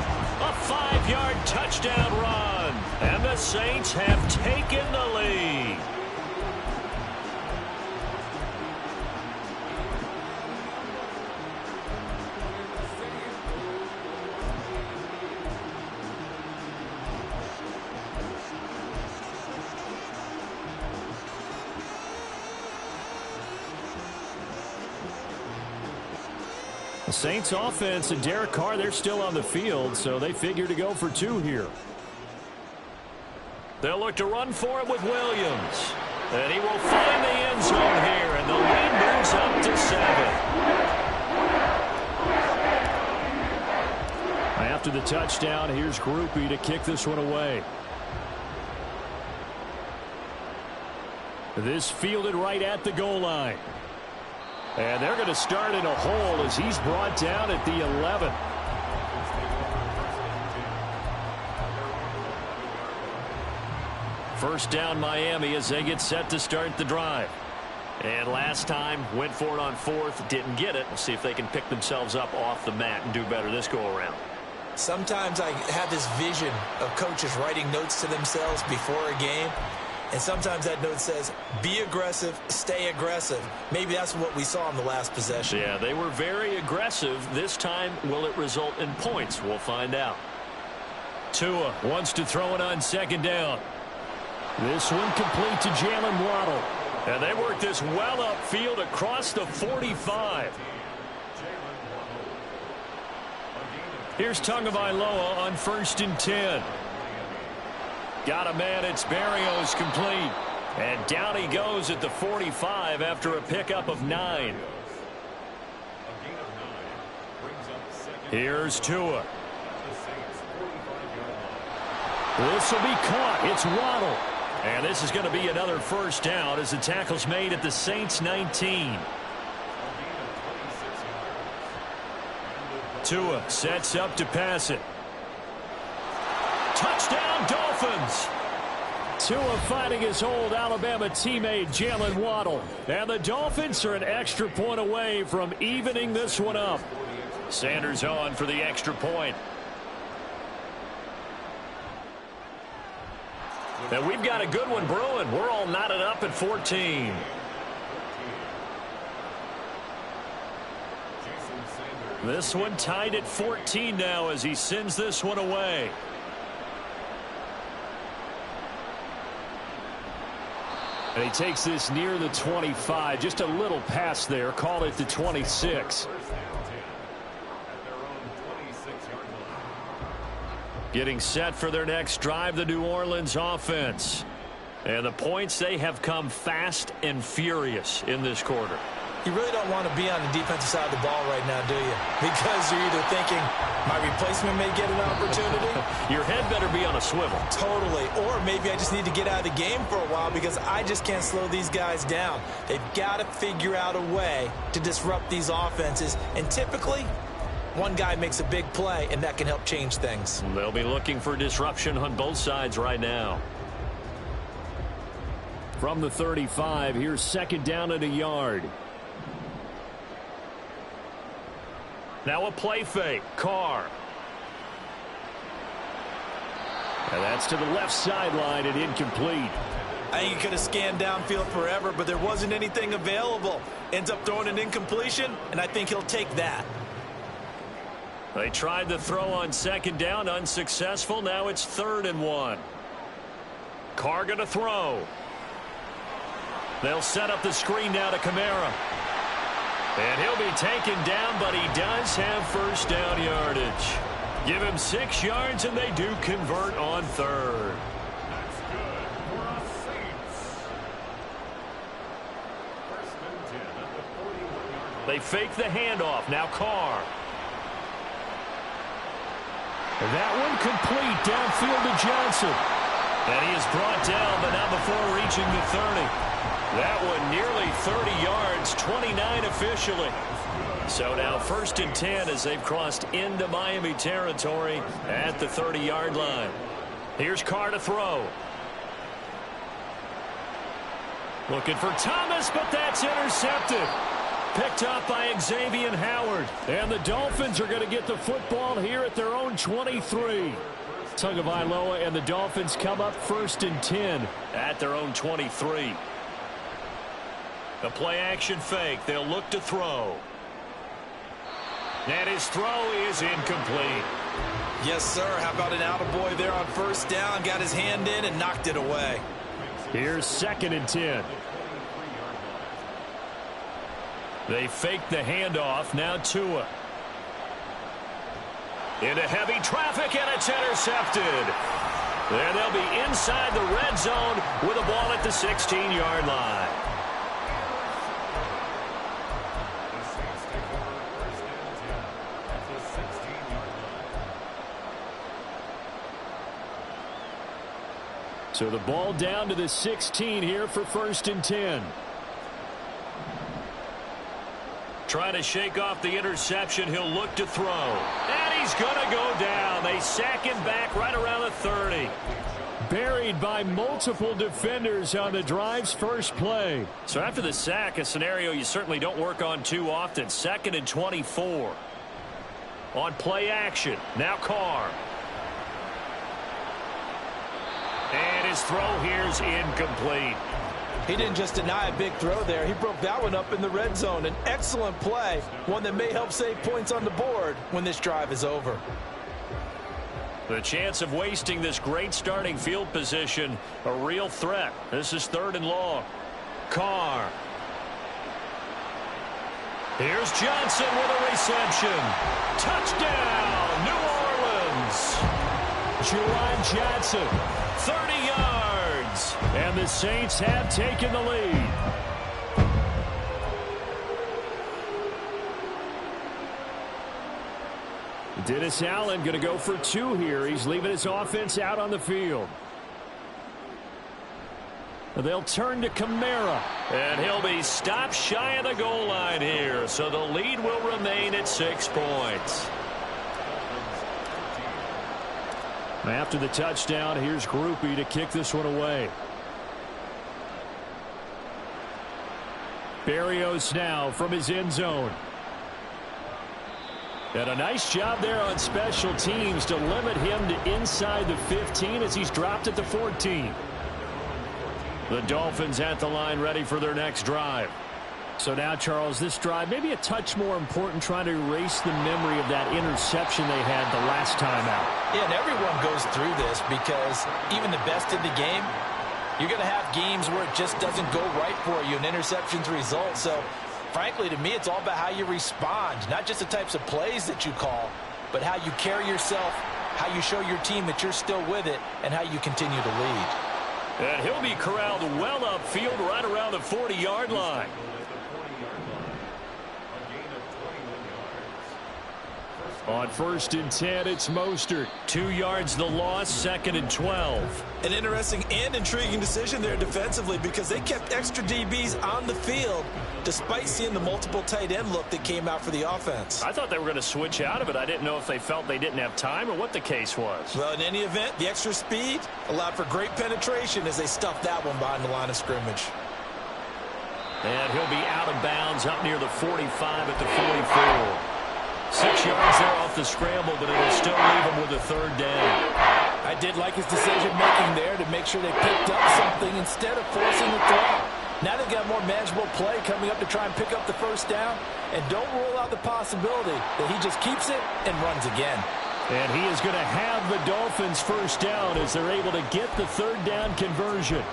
Speaker 4: a 5-yard touchdown run. And the Saints have taken the lead. The Saints offense and Derek Carr, they're still on the field, so they figure to go for 2 here. They'll look to run for it with Williams. And he will find the end zone here, and the lead moves up to 7. After the touchdown, here's Groupie to kick this one away. This fielded right at the goal line. And they're going to start in a hole as he's brought down at the 11. First down Miami as they get set to start the drive. And last time went for it on 4th, didn't get it. We'll see if they can pick themselves up off the mat and do better this go around.
Speaker 3: Sometimes I have this vision of coaches writing notes to themselves before a game. And sometimes that note says, be aggressive, stay aggressive. Maybe that's what we saw in the last possession.
Speaker 4: Yeah, they were very aggressive. This time, will it result in points? We'll find out. Tua wants to throw it on 2nd down. This one complete to Jalen Waddle. And they work this well upfield across the 45. Here's Tagovailoa on 1st and 10. Got a man, it's Berrios complete. And down he goes at the 45 after a pickup of 9. Here's Tua. This will be caught. It's Waddle. And this is going to be another 1st down as the tackle's made at the Saints 19. Tua sets up to pass it. Touchdown, Dolphins. Tua fighting his old Alabama teammate Jalen Waddle. And the Dolphins are an extra point away from evening this one up. Sanders on for the extra point. And we've got a good one brewing. We're all knotted up at 14. This one tied at 14 now as he sends this one away. And he takes this near the 25. Just a little pass there. Call it the 26. Getting set for their next drive, the New Orleans offense. And the points, they have come fast and furious in this quarter.
Speaker 3: You really don't want to be on the defensive side of the ball right now, do you? Because you're either thinking, my replacement may get an opportunity.
Speaker 4: Your head better be on a swivel.
Speaker 3: Totally. Or maybe I just need to get out of the game for a while because I just can't slow these guys down. They've got to figure out a way to disrupt these offenses. And typically, one guy makes a big play, and that can help change things.
Speaker 4: They'll be looking for disruption on both sides right now. From the 35, here's second down at a yard. Now a play fake. Carr. And that's to the left sideline and incomplete.
Speaker 3: I think he could have scanned downfield forever, but there wasn't anything available. Ends up throwing an incompletion, and I think he'll take that.
Speaker 4: They tried the throw on second down, unsuccessful. Now it's 3rd and 1. Carr going to throw. They'll set up the screen now to Kamara. And he'll be taken down, but he does have first down yardage. Give him 6 yards, and they do convert on 3rd.
Speaker 2: That's good for a Saints. First and 10 at the 41-yard line.
Speaker 4: They fake the handoff. Now Carr. And that one complete downfield to Johnson. And he is brought down, but not before reaching the 30. That one nearly 30 yards, 29 officially. So now 1st and 10 as they've crossed into Miami territory at the 30-yard line. Here's Carr to throw. Looking for Thomas, but that's intercepted. Picked up by Xavier Howard. And the Dolphins are going to get the football here at their own 23. Tagovailoa and the Dolphins come up 1st and 10 at their own 23. A play-action fake. They'll look to throw. And his throw is incomplete.
Speaker 3: Yes, sir. How about an attaboy there on 1st down? Got his hand in and knocked it away.
Speaker 4: Here's 2nd and 10. They fake the handoff. Now Tua. Into heavy traffic, and it's intercepted. And they'll be inside the red zone with a ball at the 16-yard line. So the ball down to the 16 here for 1st and 10. Trying to shake off the interception. He'll look to throw. And he's going to go down. They sack him back right around the 30. Buried by multiple defenders on the drive's first play. So after the sack, a scenario you certainly don't work on too often. 2nd and 24. On play action. Now Carr. And his throw here's incomplete.
Speaker 3: He didn't just deny a big throw there. He broke that one up in the red zone. An excellent play. One that may help save points on the board when this drive is over.
Speaker 4: The chance of wasting this great starting field position, a real threat. This is 3rd and long. Carr. Here's Johnson with a reception. Touchdown, New Orleans. Juwan Johnson, 30 yards. And the Saints have taken the lead. Dennis Allen going to go for 2 here. He's leaving his offense out on the field. They'll turn to Kamara. And he'll be stopped shy of the goal line here. So the lead will remain at 6 points. After the touchdown, here's Groupie to kick this one away. Berrios now from his end zone. And a nice job there on special teams to limit him to inside the 15 as he's dropped at the 14. The Dolphins at the line ready for their next drive. So now, Charles, this drive maybe a touch more important, trying to erase the memory of that interception they had the last time out.
Speaker 3: Yeah, and everyone goes through this because even the best in the game You're going to have games where it just doesn't go right for you, and interceptions result. So, frankly, to me, it's all about how you respond, not just the types of plays that you call, but how you carry yourself, how you show your team that you're still with it, and how you continue to lead.
Speaker 2: And he'll be corralled well upfield right around the 40-yard line. On 1st and 10, it's Mostert. 2 yards the loss, 2nd and 12.
Speaker 3: An interesting and intriguing decision there defensively because they kept extra DBs on the field despite seeing the multiple tight end look that came out for the offense.
Speaker 2: I thought they were going to switch out of it. I didn't know if they felt they didn't have time or what the case was.
Speaker 3: Well, in any event, the extra speed allowed for great penetration as they stuffed that one behind the line of scrimmage.
Speaker 2: And he'll be out of bounds up near the 45 at the 44. 6 yards there off the scramble, but it'll still leave him with a 3rd down.
Speaker 3: I did like his decision-making there to make sure they picked up something instead of forcing the throw. Now they've got more manageable play coming up to try and pick up the 1st down, and don't rule out the possibility that he just keeps it and runs again.
Speaker 2: And he is going to have the Dolphins' 1st down as they're able to get the 3rd down conversion.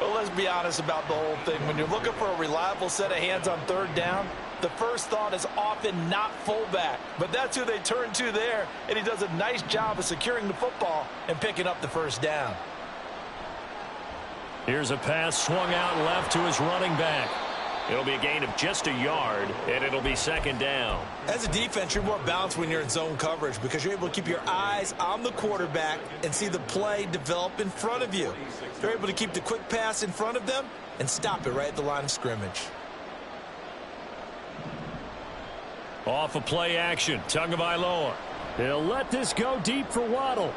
Speaker 3: Well, let's be honest about the whole thing. When you're looking for a reliable set of hands on 3rd down, the first thought is often not fullback. But that's who they turn to there, and he does a nice job of securing the football and picking up the 1st down.
Speaker 2: Here's a pass swung out left to his running back. It'll be a gain of just a yard, and it'll be 2nd down.
Speaker 3: As a defense, you're more balanced when you're in zone coverage because you're able to keep your eyes on the quarterback and see the play develop in front of you. They're able to keep the quick pass in front of them and stop it right at the line of scrimmage.
Speaker 2: Off a play action, Tagovailoa. He'll let this go deep for Waddle.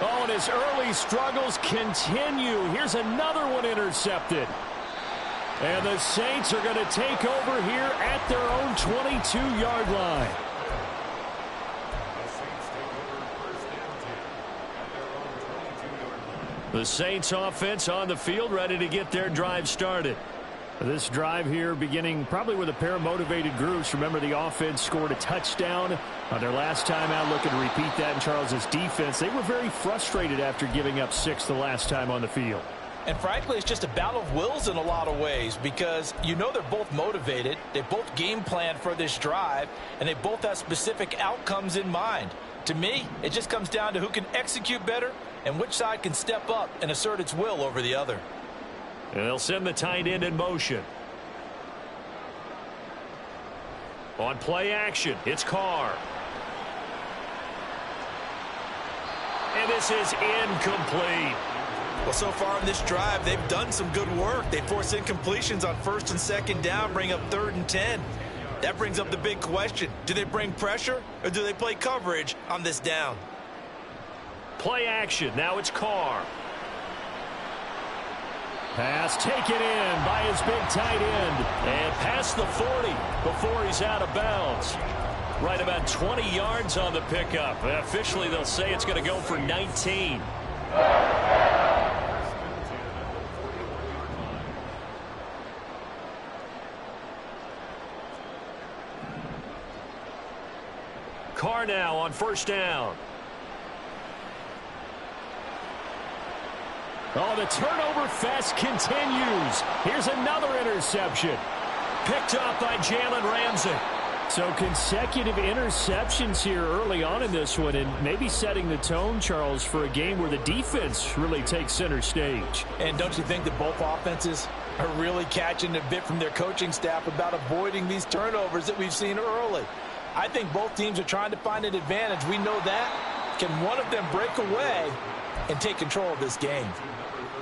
Speaker 2: Oh, and his early struggles continue. Here's another one intercepted. And the Saints are going to take over here at their own 22-yard line. The Saints offense on the field, ready to get their drive started. This drive here beginning probably with a pair of motivated groups. Remember, the offense scored a touchdown on their last time out. Looking to repeat that in Charles's defense. They were very frustrated after giving up 6 the last time on the field.
Speaker 3: And frankly, it's just a battle of wills in a lot of ways because you know they're both motivated. They both game planned for this drive, and they both have specific outcomes in mind. To me, it just comes down to who can execute better and which side can step up and assert its will over the other.
Speaker 2: And they'll send the tight end in motion. On play action, it's Carr. And this is incomplete.
Speaker 3: Well, so far in this drive, they've done some good work. They force incompletions on 1st and 2nd down, bring up 3rd and 10. That brings up the big question. Do they bring pressure or do they play coverage on this down?
Speaker 2: Play action. Now it's Carr. Pass taken in by his big tight end. And past the 40 before he's out of bounds. Right about 20 yards on the pickup. And officially, they'll say it's going to go for 19. Carr now on 1st down. Oh, the turnover fest continues. Here's another interception. Picked up by Jalen Ramsey. So consecutive interceptions here early on in this one, and maybe setting the tone, Charles, for a game where the defense really takes center stage.
Speaker 3: And don't you think that both offenses are really catching a bit from their coaching staff about avoiding these turnovers that we've seen early? I think both teams are trying to find an advantage. We know that. Can one of them break away and take control of this game?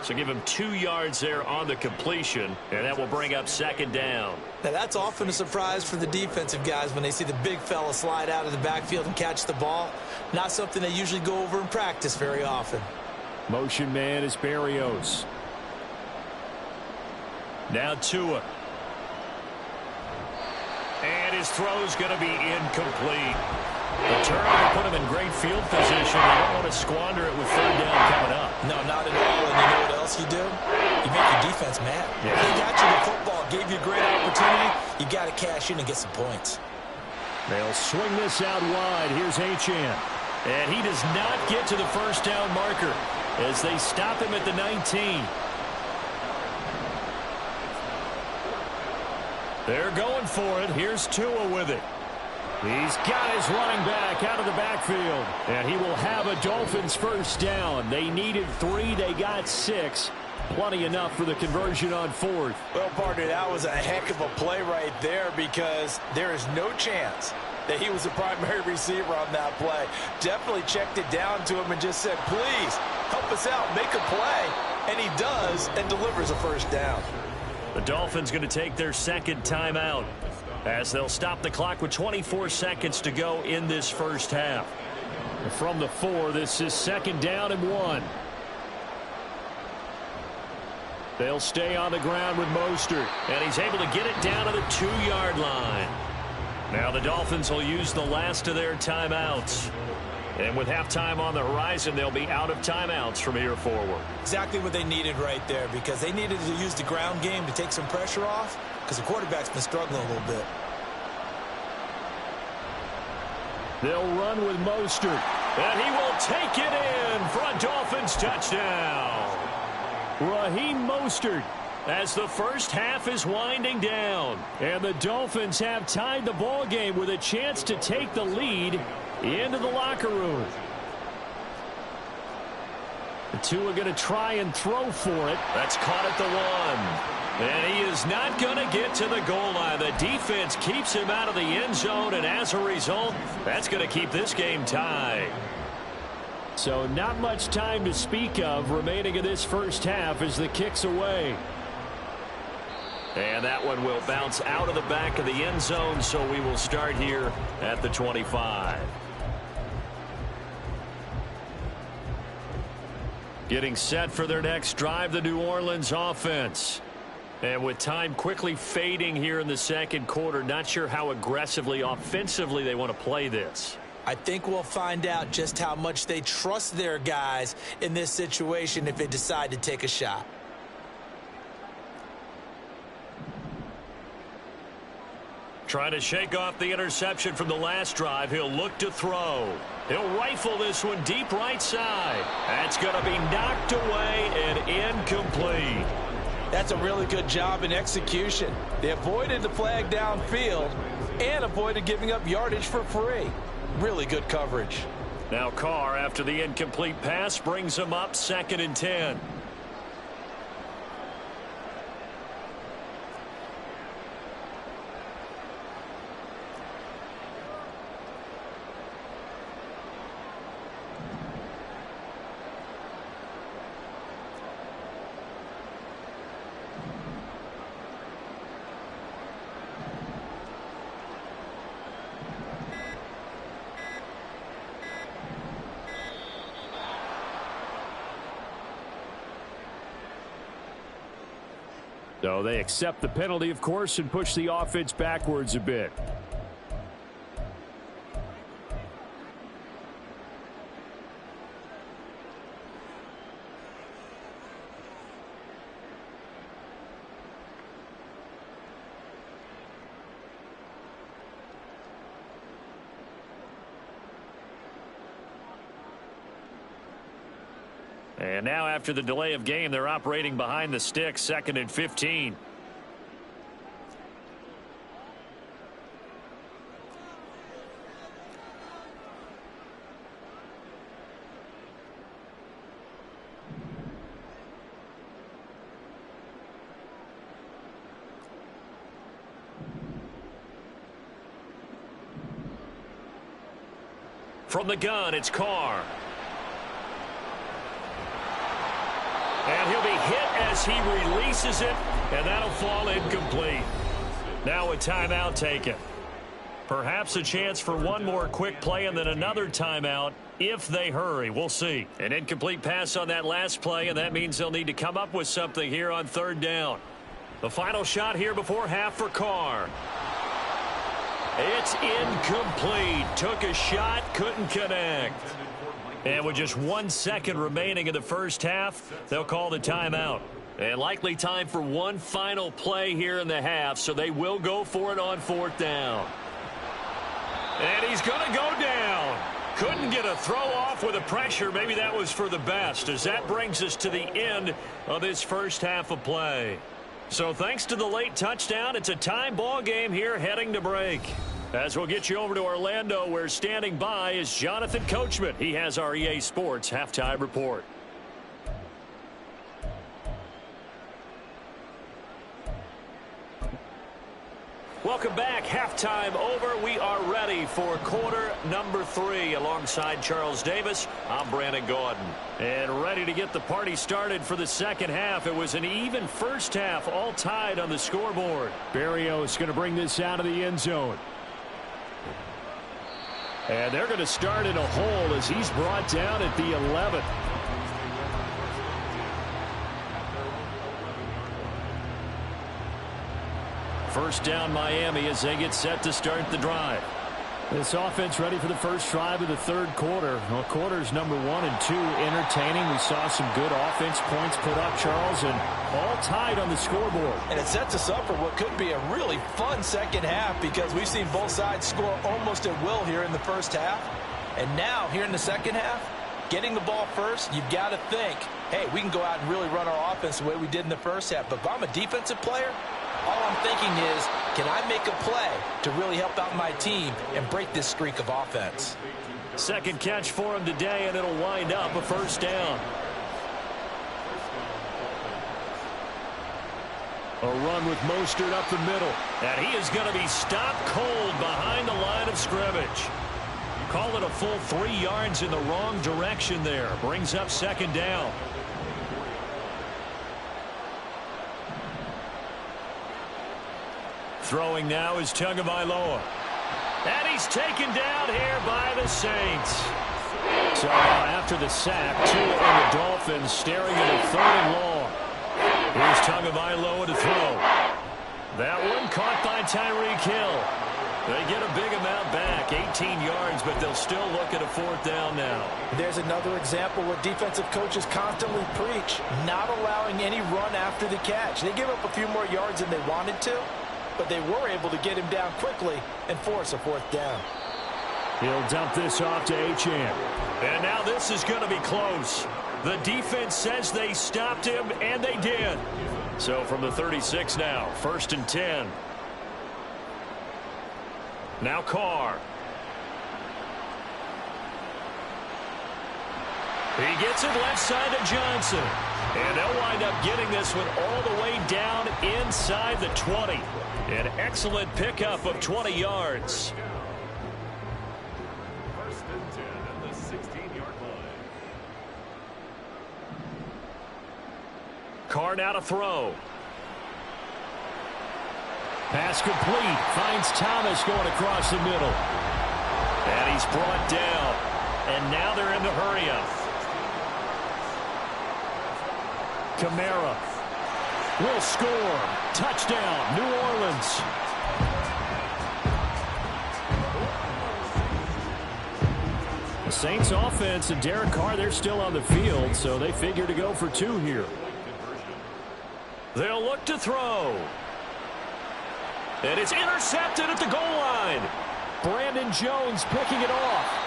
Speaker 2: So give him 2 yards there on the completion, and that will bring up 2nd down.
Speaker 3: Now, that's often a surprise for the defensive guys when they see the big fella slide out of the backfield and catch the ball. Not something they usually go over in practice very often.
Speaker 2: Motion man is Berrios. Now Tua. And his throw's going to be incomplete. The turnover put him in great field position. They don't want to squander it with 3rd down coming up.
Speaker 3: No, not at all. And you know what else you do? You make your defense mad.
Speaker 2: Yeah.
Speaker 3: They got you the football, gave you a great opportunity. You got to cash in and get some points.
Speaker 2: They'll swing this out wide. Here's Achane. And he does not get to the 1st down marker as they stop him at the 19. They're going for it. Here's Tua with it. He's got his running back out of the backfield. And he will have a Dolphins first down. They needed 3. They got 6. Plenty enough for the conversion on 4th.
Speaker 3: Well, partner, that was a heck of a play right there because there is no chance that he was the primary receiver on that play. Definitely checked it down to him and just said, please, help us out, make a play. And he does and delivers a first down.
Speaker 2: The Dolphins going to take their second timeout as they'll stop the clock with 24 seconds to go in this first half. From the 4, this is 2nd down and 1. They'll stay on the ground with Mostert, and he's able to get it down to the 2-yard line. Now the Dolphins will use the last of their timeouts. And with halftime on the horizon, they'll be out of timeouts from here forward.
Speaker 3: Exactly what they needed right there because they needed to use the ground game to take some pressure off because the quarterback's been struggling a little bit.
Speaker 2: They'll run with Mostert, and he will take it in for a Dolphins touchdown. Raheem Mostert as the first half is winding down. And the Dolphins have tied the ball game with a chance to take the lead into the locker room. The 2 are going to try and throw for it. That's caught at the 1. And he is not going to get to the goal line. The defense keeps him out of the end zone, and as a result, that's going to keep this game tied. So not much time to speak of remaining in this first half as the kick's away. And that one will bounce out of the back of the end zone, so we will start here at the 25. Getting set for their next drive, the New Orleans offense. And with time quickly fading here in the second quarter, not sure how aggressively, offensively they want to play this.
Speaker 3: I think we'll find out just how much they trust their guys in this situation if they decide to take a shot.
Speaker 2: Trying to shake off the interception from the last drive. He'll look to throw. He'll rifle this one deep right side. That's going to be knocked away and incomplete.
Speaker 3: That's a really good job in execution. They avoided the flag downfield and avoided giving up yardage for free. Really good coverage.
Speaker 2: Now Carr, after the incomplete pass, brings him up 2nd and 10. So they accept the penalty, of course, and push the offense backwards a bit. And now after the delay of game, they're operating behind the sticks, 2nd and 15. From the gun, it's Carr. And he'll be hit as he releases it, and that'll fall incomplete. Now a timeout taken. Perhaps a chance for one more quick play and then another timeout if they hurry. We'll see. An incomplete pass on that last play, and that means they'll need to come up with something here on 3rd down. The final shot here before half for Carr. It's incomplete. Took a shot, couldn't connect. And with just 1 second remaining in the first half, they'll call the timeout. And likely time for one final play here in the half, so they will go for it on 4th down. And he's going to go down. Couldn't get a throw off with the pressure. Maybe that was for the best, as that brings us to the end of this first half of play. So thanks to the late touchdown, it's a tie ball game here heading to break. As we'll get you over to Orlando, where standing by is Jonathan Coachman. He has our EA Sports halftime report. Welcome back. Halftime over. We are ready for quarter number 3. Alongside Charles Davis, I'm Brandon Gaudin. And ready to get the party started for the second half. It was an even first half, all tied on the scoreboard.
Speaker 4: Barrios going to bring this out of the end zone. And they're going to start in a hole as he's brought down at the 11th.
Speaker 2: First down Miami as they get set to start the drive.
Speaker 4: This offense ready for the first drive of the third quarter. Well, quarters number 1 and 2 entertaining. We saw some good offense points put up, Charles, and all tied on the scoreboard.
Speaker 3: And it sets us up for what could be a really fun second half because we've seen both sides score almost at will here in the first half. And now, here in the second half, getting the ball first, you've got to think, hey, we can go out and really run our offense the way we did in the first half. But if I'm a defensive player, all I'm thinking is, can I make a play to really help out my team and break this streak of offense?
Speaker 2: Second catch for him today, and it'll wind up a first down.
Speaker 4: A run with Mostert up the middle.
Speaker 2: And he is going to be stopped cold behind the line of scrimmage. Call it a full 3 yards in the wrong direction there. Brings up second down. Throwing now is Tagovailoa. And he's taken down here by the Saints.
Speaker 4: So after the sack, Tua and the Dolphins staring at a 3rd and long.
Speaker 2: Here's Tagovailoa to throw. That one caught by Tyreek Hill. They get a big amount back, 18 yards, but they'll still look at a 4th down now.
Speaker 3: There's another example where defensive coaches constantly preach, not allowing any run after the catch. They give up a few more yards than they wanted to, but they were able to get him down quickly and force a 4th down.
Speaker 4: He'll dump this off to Achane.
Speaker 2: And now this is going to be close. The defense says they stopped him, and they did. So from the 36 now, 1st and 10. Now Carr. He gets it left side to Johnson. And they'll wind up getting this one all the way down inside the 20. An excellent pickup of 20 yards.
Speaker 6: First and 10 at the 16-yard line.
Speaker 2: Carr now to throw.
Speaker 4: Pass complete. Finds Thomas going across the middle.
Speaker 2: And he's brought down. And now they're in the hurry-up.
Speaker 4: Kamara will score. Touchdown, New Orleans. The Saints offense and Derek Carr, they're still on the field, so they figure to go for 2 here.
Speaker 2: They'll look to throw. And it's intercepted at the goal line.
Speaker 4: Brandon Jones picking it off.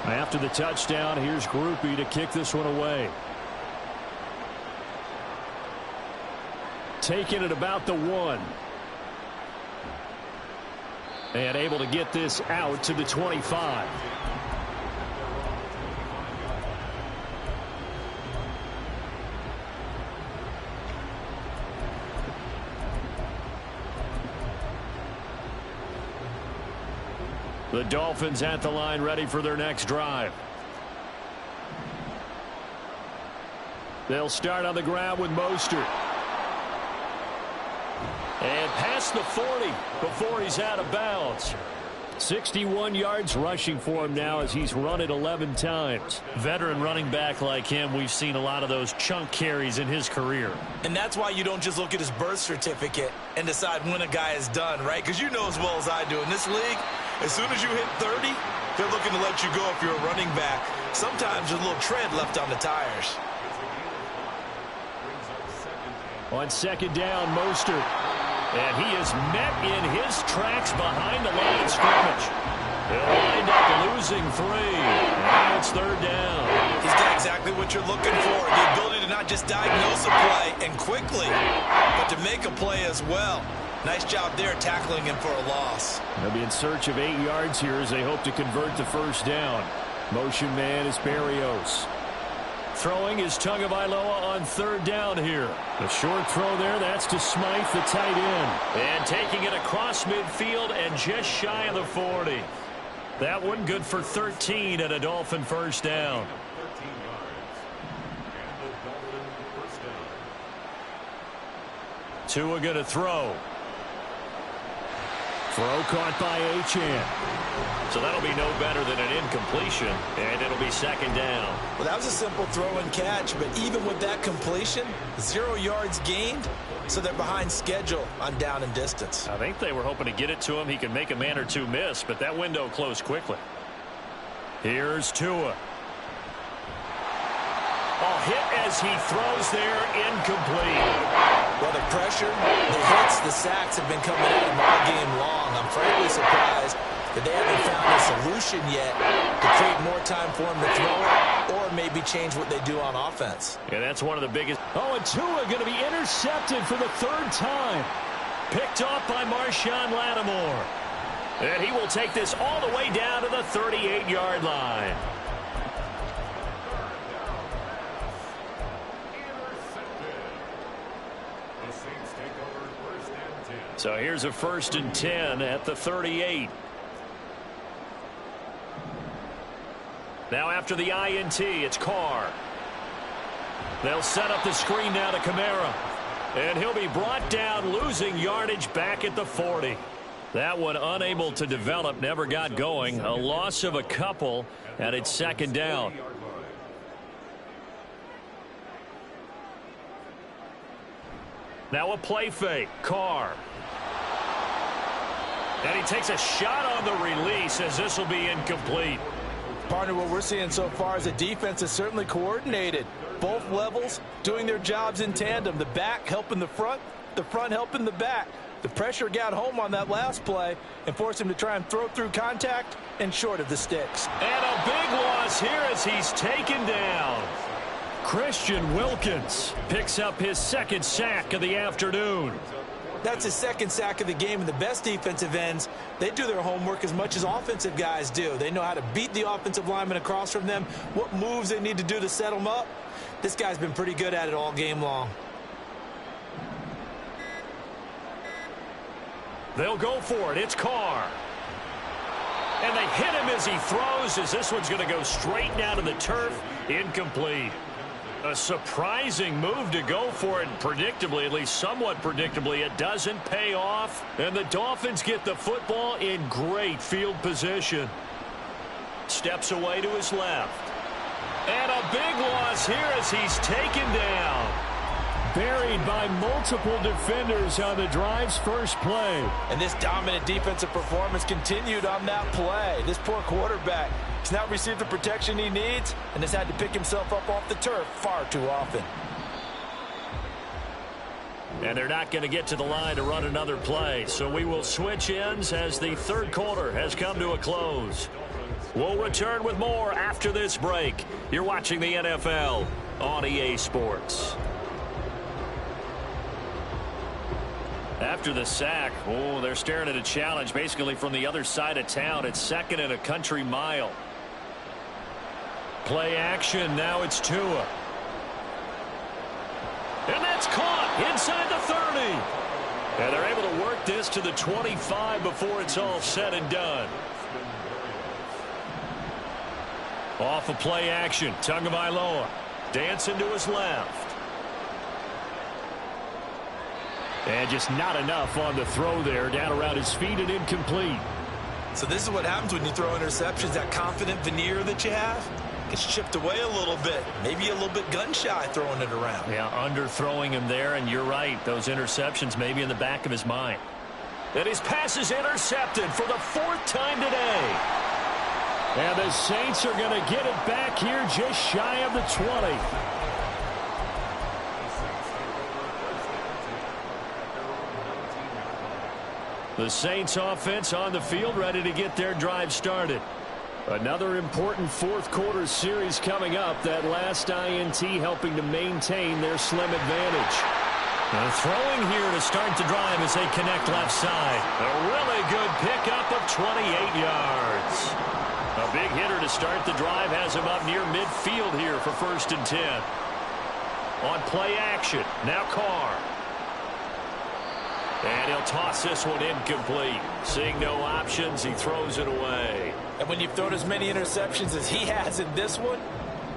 Speaker 4: After the touchdown, here's Groupie to kick this one away. Taking it about the 1. And able to get this out to the 25. The Dolphins at the line ready for their next drive. They'll start on the ground with Mostert.
Speaker 2: And past the 40 before he's out of bounds.
Speaker 4: 61 yards rushing for him now as he's run it 11 times.
Speaker 2: Veteran running back like him, we've seen a lot of those chunk carries in his career.
Speaker 3: And that's why you don't just look at his birth certificate and decide when a guy is done, right? Because you know as well as I do, in this league, as soon as you hit 30, they're looking to let you go if you're a running back. Sometimes there's a little tread left on the tires.
Speaker 4: On second down, Mostert.
Speaker 2: And he is met in his tracks behind the line of scrimmage. He'll wind up losing 3. Now it's third down.
Speaker 3: He's got exactly what you're looking for. The ability to not just diagnose a play and quickly, but to make a play as well. Nice job there tackling him for a loss.
Speaker 4: They'll be in search of 8 yards here as they hope to convert the first down. Motion man is Berrios.
Speaker 2: Throwing is Tagovailoa on third down here.
Speaker 4: The short throw there, that's to Smythe, the tight end.
Speaker 2: And taking it across midfield and just shy of the 40. That one good for 13 and a Dolphin first down.
Speaker 6: 13 yards. And the Dolphin first down.
Speaker 2: Tua going to throw.
Speaker 4: Throw caught by Achane.
Speaker 2: So that'll be no better than an incompletion, and it'll be second down.
Speaker 3: Well, that was a simple throw and catch, but even with that completion, 0 yards gained, so they're behind schedule on down and distance.
Speaker 2: I think they were hoping to get it to him. He could make a man or two miss, but that window closed quickly. Here's Tua. Oh, hit as he throws there, incomplete.
Speaker 3: Well, the pressure, the hits, the sacks have been coming at him all game long. I'm frankly surprised that they haven't found a solution yet to create more time for him to throw it or maybe change what they do on offense.
Speaker 2: Yeah, that's one of the biggest.
Speaker 4: Oh, and Tua going to be intercepted for the 3rd time.
Speaker 2: Picked off by Marshawn Lattimore. And he will take this all the way down to the 38-yard line. So here's a 1st and 10 at the 38. Now after the INT, it's Carr. They'll set up the screen now to Kamara. And he'll be brought down, losing yardage back at the 40. That one unable to develop, never got going. A loss of a couple, and it's second down. Now a play fake. Carr. And he takes a shot on the release as this will be incomplete.
Speaker 3: Partner, what we're seeing so far is the defense is certainly coordinated. Both levels doing their jobs in tandem. The back helping the front helping the back. The pressure got home on that last play and forced him to try and throw through contact and short of the sticks.
Speaker 2: And a big loss here as he's taken down. Christian Wilkins picks up his 2nd sack of the afternoon.
Speaker 3: That's his 2nd sack of the game, and the best defensive ends, they do their homework as much as offensive guys do. They know how to beat the offensive lineman across from them, what moves they need to do to set them up. This guy's been pretty good at it all game long.
Speaker 2: They'll go for it. It's Carr. And they hit him as he throws, as this one's going to go straight down to the turf. Incomplete. A surprising move to go for it, and predictably, at least somewhat predictably, it doesn't pay off. And the Dolphins get the football in great field position. Steps away to his left. And a big loss here as he's taken down.
Speaker 4: Buried by multiple defenders on the drive's first play.
Speaker 3: And this dominant defensive performance continued on that play. This poor quarterback has not received the protection he needs and has had to pick himself up off the turf far too often.
Speaker 2: And they're not going to get to the line to run another play. So we will switch ends as the 3rd quarter has come to a close. We'll return with more after this break. You're watching the NFL on EA Sports. After the sack, they're staring at a challenge basically from the other side of town. It's 2nd and a country mile. Play action. Now it's Tua. And that's caught inside the 30. And they're able to work this to the 25 before it's all said and done. Off of play action. Tagovailoa dancing to his left. And just not enough on the throw there. Down around his feet and incomplete.
Speaker 3: So this is what happens when you throw interceptions. That confident veneer that you have gets chipped away a little bit. Maybe a little bit gun-shy throwing it around.
Speaker 2: Yeah, underthrowing him there, and you're right. Those interceptions may be in the back of his mind. And his pass is intercepted for the 4th time today.
Speaker 4: And the Saints are going to get it back here just shy of the 20.
Speaker 2: The Saints offense on the field, ready to get their drive started.
Speaker 4: Another important fourth quarter series coming up. That last INT helping to maintain their slim advantage.
Speaker 2: Throwing here to start the drive as they connect left side. A really good pickup of 28 yards. A big hitter to start the drive has him up near midfield here for 1st and 10. On play action, now Carr. And he'll toss this one incomplete. Seeing no options, he throws it away.
Speaker 3: And when you've thrown as many interceptions as he has in this one,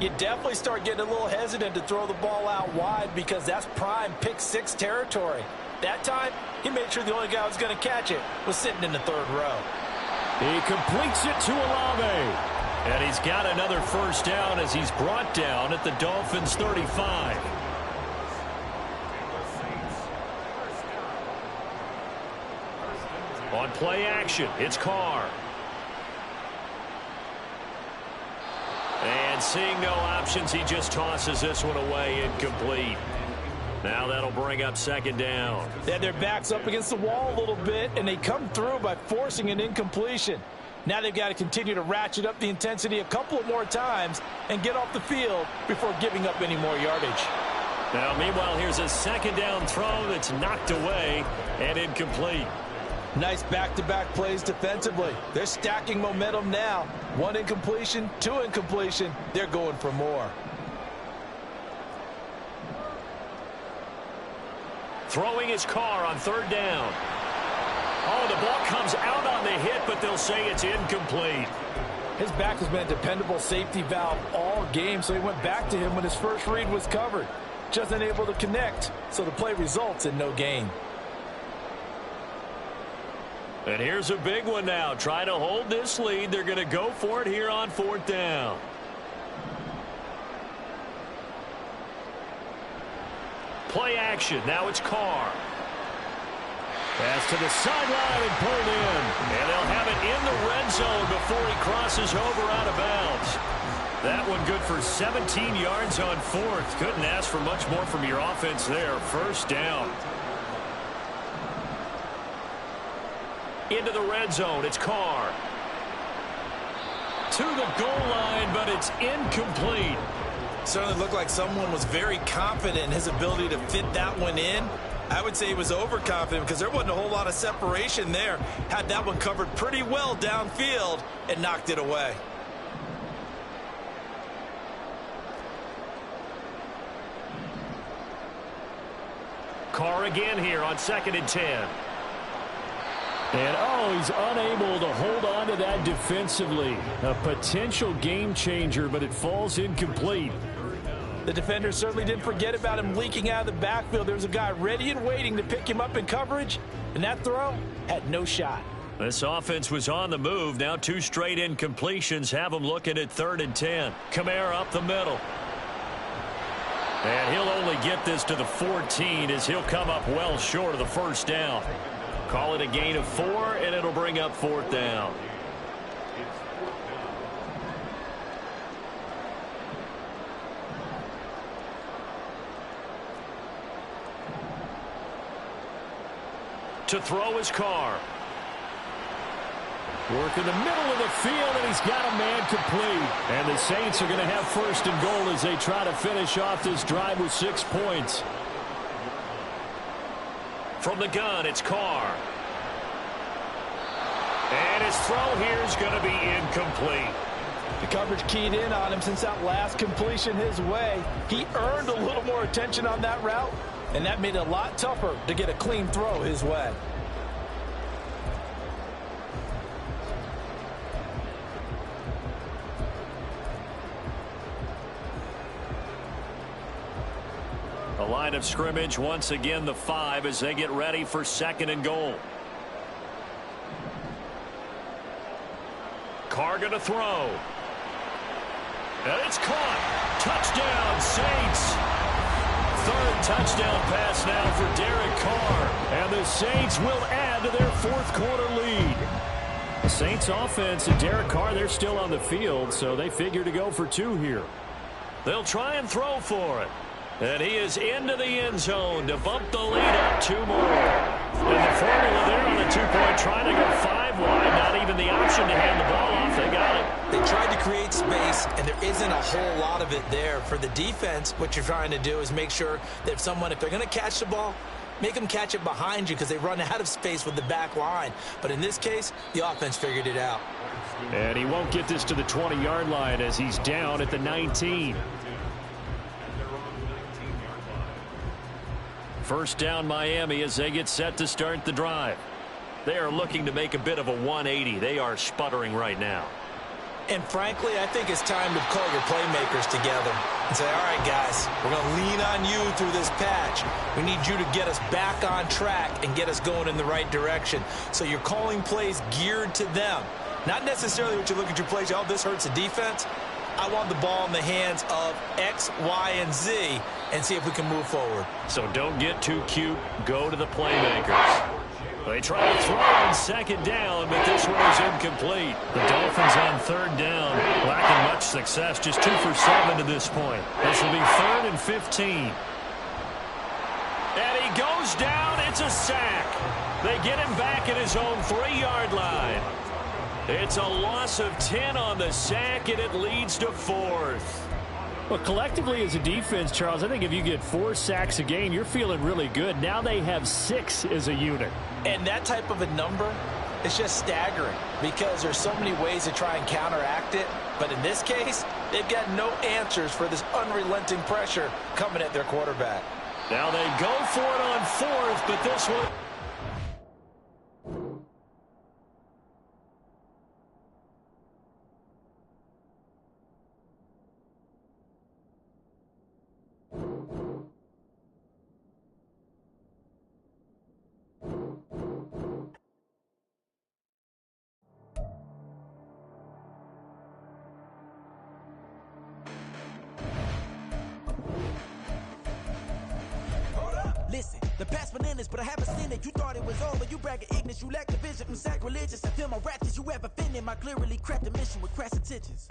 Speaker 3: you definitely start getting a little hesitant to throw the ball out wide because that's prime pick 6 territory. That time, he made sure the only guy who was going to catch it was sitting in the 3rd row.
Speaker 4: He completes it to Olave.
Speaker 2: And he's got another 1st down as he's brought down at the Dolphins' 35. On play action, it's Carr. And seeing no options, he just tosses this one away incomplete. Now that'll bring up 2nd down.
Speaker 3: They had their backs up against the wall a little bit, and they come through by forcing an incompletion. Now they've got to continue to ratchet up the intensity a couple of more times and get off the field before giving up any more yardage.
Speaker 2: Now, meanwhile, here's a 2nd down throw that's knocked away and incomplete.
Speaker 3: Nice back-to-back plays defensively. They're stacking momentum now. 1 incompletion, 2 incompletion. They're going for more.
Speaker 2: Throwing his Carr on 3rd down. Oh, the ball comes out on the hit, but they'll say it's incomplete.
Speaker 3: His back has been a dependable safety valve all game, so he went back to him when his first read was covered. Just unable to connect, so the play results in no gain.
Speaker 2: And here's a big one now. Trying to hold this lead. They're going to go for it here on 4th down. Play action. Now it's Carr.
Speaker 4: Pass to the sideline and pulled in.
Speaker 2: And they'll have it in the red zone before he crosses over out of bounds. That one good for 17 yards on 4th. Couldn't ask for much more from your offense there. 1st down. Into the red zone, it's Carr. To the goal line, but it's incomplete.
Speaker 3: Certainly looked like someone was very confident in his ability to fit that one in. I would say he was overconfident because there wasn't a whole lot of separation there. Had that one covered pretty well downfield and knocked it away.
Speaker 2: Carr again here on 2nd and 10.
Speaker 4: And, he's unable to hold on to that defensively. A potential game changer, but it falls incomplete.
Speaker 3: The defender certainly didn't forget about him leaking out of the backfield. There was a guy ready and waiting to pick him up in coverage, and that throw had no shot.
Speaker 2: This offense was on the move. Now 2 straight incompletions have them looking at 3rd and 10. Kamara up the middle. And he'll only get this to the 14 as he'll come up well short of the 1st down. Call it a gain of 4, and it'll bring up 4th down. To throw his Carr.
Speaker 4: Work in the middle of the field, and he's got a man complete. And the Saints are going to have 1st and goal as they try to finish off this drive with 6 points.
Speaker 2: From the gun, it's Carr. And his throw here is going to be incomplete.
Speaker 3: The coverage keyed in on him since that last completion his way. He earned a little more attention on that route, and that made it a lot tougher to get a clean throw his way.
Speaker 2: The line of scrimmage, once again, the 5 as they get ready for 2nd and goal. Carr going to throw. And it's caught. Touchdown, Saints. 3rd touchdown pass now for Derek Carr.
Speaker 4: And the Saints will add to their 4th quarter lead. The Saints offense and Derek Carr, they're still on the field, so they figure to go for 2 here.
Speaker 2: They'll try and throw for it. And he is into the end zone to bump the lead up 2 more. And the formula there on a 2-point
Speaker 3: pass, and there isn't a whole lot of it there. For the defense, what you're trying to do is make sure that if they're going to catch the ball, make them catch it behind you because they run out of space with the back line. But in this case, the offense figured it out.
Speaker 4: And he won't get this to the 20-yard line as he's down at the 19. First down Miami as they get set to start the drive. They are looking to make a bit of a 180. They are sputtering right now.
Speaker 3: And frankly, I think it's time to call your playmakers together and say, all right, guys, we're going to lean on you through this patch. We need you to get us back on track and get us going in the right direction. So you're calling plays geared to them. Not necessarily what you look at your plays, oh, this hurts the defense. I want the ball in the hands of X, Y, and Z and see if we can move forward.
Speaker 4: So don't get too cute. Go to the playmakers. They try to throw on second down, but this one is incomplete. The Dolphins on third down, lacking much success, just 2 for 7 to this point. This will be 3rd and 15. And he goes down. It's a sack. They get him back at his own 3-yard line. It's a loss of 10 on the sack, and it leads to 4th. Well, collectively as a defense, Charles, I think if you get 4 sacks a game, you're feeling really good. Now they have 6 as a unit.
Speaker 3: And that type of a number is just staggering because there's so many ways to try and counteract it. But in this case, they've got no answers for this unrelenting pressure coming at their quarterback.
Speaker 2: Now they go for it on 4th, but this one...
Speaker 1: Listen, the past bananas, but I haven't seen it. You thought it was over. You bragging ignorance. You lack the vision from sacrilegious. I feel my ratchets. You have offended my clearly crafted mission with crass intentions.